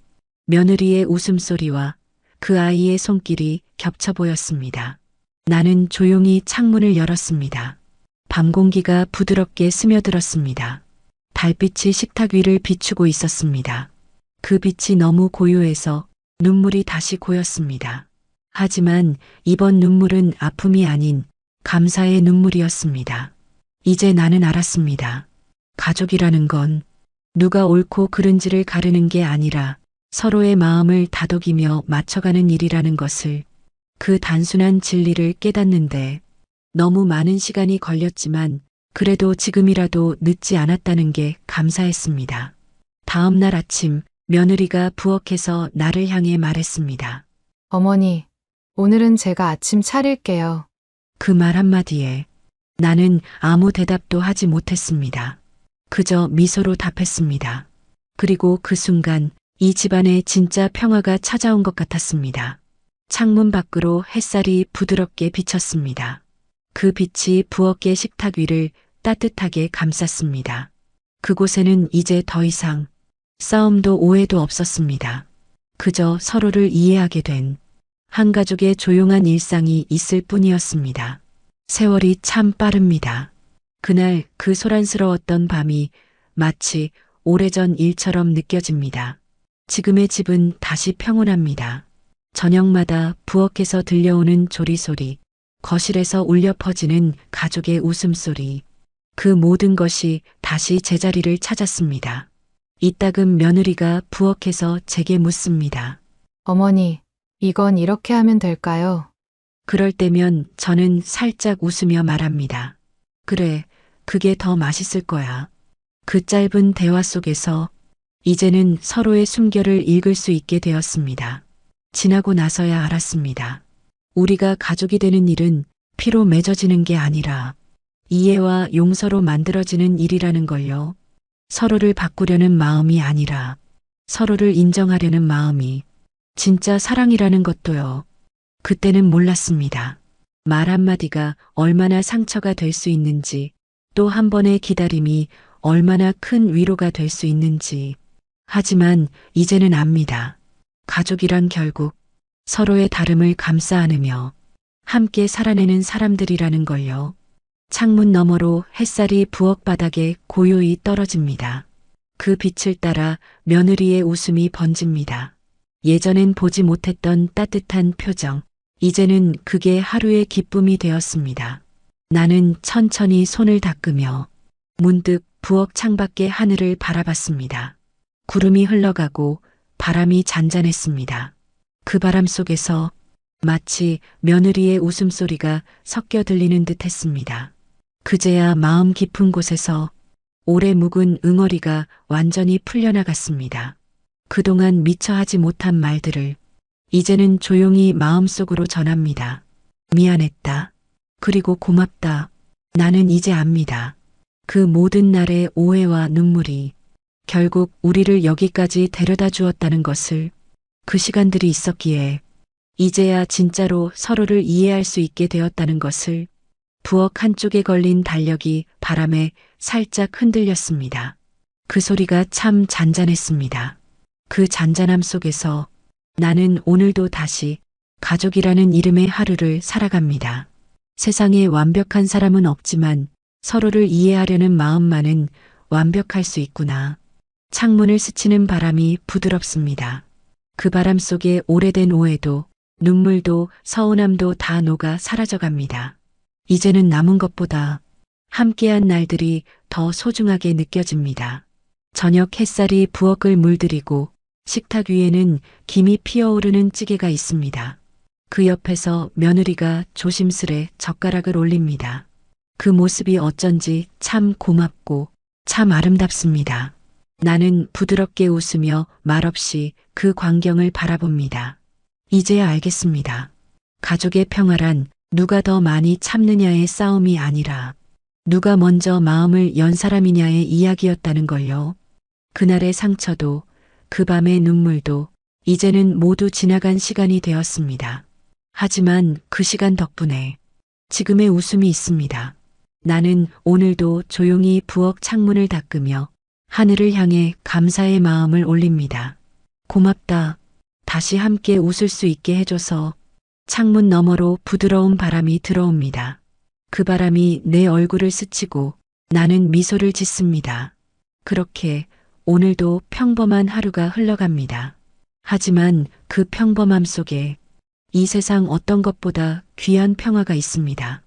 며느리의 웃음소리와 그 아이의 손길이 겹쳐 보였습니다. 나는 조용히 창문을 열었습니다. 밤 공기가 부드럽게 스며들었습니다. 달빛이 식탁 위를 비추고 있었습니다. 그 빛이 너무 고요해서 눈물이 다시 고였습니다. 하지만 이번 눈물은 아픔이 아닌 감사의 눈물이었습니다. 이제 나는 알았습니다. 가족이라는 건 누가 옳고 그른지를 가르는 게 아니라 서로의 마음을 다독이며 맞춰가는 일이라는 것을, 그 단순한 진리를 깨닫는데 너무 많은 시간이 걸렸지만 그래도 지금이라도 늦지 않았다는 게 감사했습니다. 다음 날 아침 며느리가 부엌에서 나를 향해 말했습니다. 어머니, 오늘은 제가 아침 차릴게요. 그 말 한마디에 나는 아무 대답도 하지 못했습니다. 그저 미소로 답했습니다. 그리고 그 순간 이 집안에 진짜 평화가 찾아온 것 같았습니다. 창문 밖으로 햇살이 부드럽게 비쳤습니다. 그 빛이 부엌의 식탁 위를 따뜻하게 감쌌습니다. 그곳에는 이제 더 이상 싸움도 오해도 없었습니다. 그저 서로를 이해하게 된 한 가족의 조용한 일상이 있을 뿐이었습니다. 세월이 참 빠릅니다. 그날 그 소란스러웠던 밤이 마치 오래전 일처럼 느껴집니다. 지금의 집은 다시 평온합니다. 저녁마다 부엌에서 들려오는 조리소리, 거실에서 울려 퍼지는 가족의 웃음소리, 그 모든 것이 다시 제자리를 찾았습니다. 이따금 며느리가 부엌에서 제게 묻습니다. 어머니, 이건 이렇게 하면 될까요? 그럴 때면 저는 살짝 웃으며 말합니다. 그래, 그게 더 맛있을 거야. 그 짧은 대화 속에서 이제는 서로의 숨결을 읽을 수 있게 되었습니다. 지나고 나서야 알았습니다. 우리가 가족이 되는 일은 피로 맺어지는 게 아니라 이해와 용서로 만들어지는 일이라는 걸요. 서로를 바꾸려는 마음이 아니라 서로를 인정하려는 마음이 진짜 사랑이라는 것도요. 그때는 몰랐습니다. 말 한마디가 얼마나 상처가 될 수 있는지, 또 한 번의 기다림이 얼마나 큰 위로가 될 수 있는지. 하지만 이제는 압니다. 가족이란 결국 서로의 다름을 감싸 안으며 함께 살아내는 사람들이라는 걸요. 창문 너머로 햇살이 부엌 바닥에 고요히 떨어집니다. 그 빛을 따라 며느리의 웃음이 번집니다. 예전엔 보지 못했던 따뜻한 표정, 이제는 그게 하루의 기쁨이 되었습니다. 나는 천천히 손을 닦으며 문득 부엌 창밖의 하늘을 바라봤습니다. 구름이 흘러가고 바람이 잔잔했습니다. 그 바람 속에서 마치 며느리의 웃음소리가 섞여 들리는 듯 했습니다. 그제야 마음 깊은 곳에서 오래 묵은 응어리가 완전히 풀려나갔습니다. 그동안 미처 하지 못한 말들을 이제는 조용히 마음속으로 전합니다. 미안했다. 그리고 고맙다. 나는 이제 압니다. 그 모든 날의 오해와 눈물이 결국 우리를 여기까지 데려다 주었다는 것을, 그 시간들이 있었기에 이제야 진짜로 서로를 이해할 수 있게 되었다는 것을. 부엌 한쪽에 걸린 달력이 바람에 살짝 흔들렸습니다. 그 소리가 참 잔잔했습니다. 그 잔잔함 속에서 나는 오늘도 다시 가족이라는 이름의 하루를 살아갑니다. 세상에 완벽한 사람은 없지만 서로를 이해하려는 마음만은 완벽할 수 있구나. 창문을 스치는 바람이 부드럽습니다. 그 바람 속에 오래된 오해도, 눈물도, 서운함도 다 녹아 사라져갑니다. 이제는 남은 것보다 함께한 날들이 더 소중하게 느껴집니다. 저녁 햇살이 부엌을 물들이고 식탁 위에는 김이 피어오르는 찌개가 있습니다. 그 옆에서 며느리가 조심스레 젓가락을 올립니다. 그 모습이 어쩐지 참 고맙고 참 아름답습니다. 나는 부드럽게 웃으며 말없이 그 광경을 바라봅니다. 이제야 알겠습니다. 가족의 평화란 누가 더 많이 참느냐의 싸움이 아니라 누가 먼저 마음을 연 사람이냐의 이야기였다는 걸요. 그날의 상처도 그 밤의 눈물도 이제는 모두 지나간 시간이 되었습니다. 하지만 그 시간 덕분에 지금의 웃음이 있습니다. 나는 오늘도 조용히 부엌 창문을 닦으며 하늘을 향해 감사의 마음을 올립니다. 고맙다. 다시 함께 웃을 수 있게 해줘서. 창문 너머로 부드러운 바람이 들어옵니다. 그 바람이 내 얼굴을 스치고 나는 미소를 짓습니다. 그렇게 오늘도 평범한 하루가 흘러갑니다. 하지만 그 평범함 속에 이 세상 어떤 것보다 귀한 평화가 있습니다.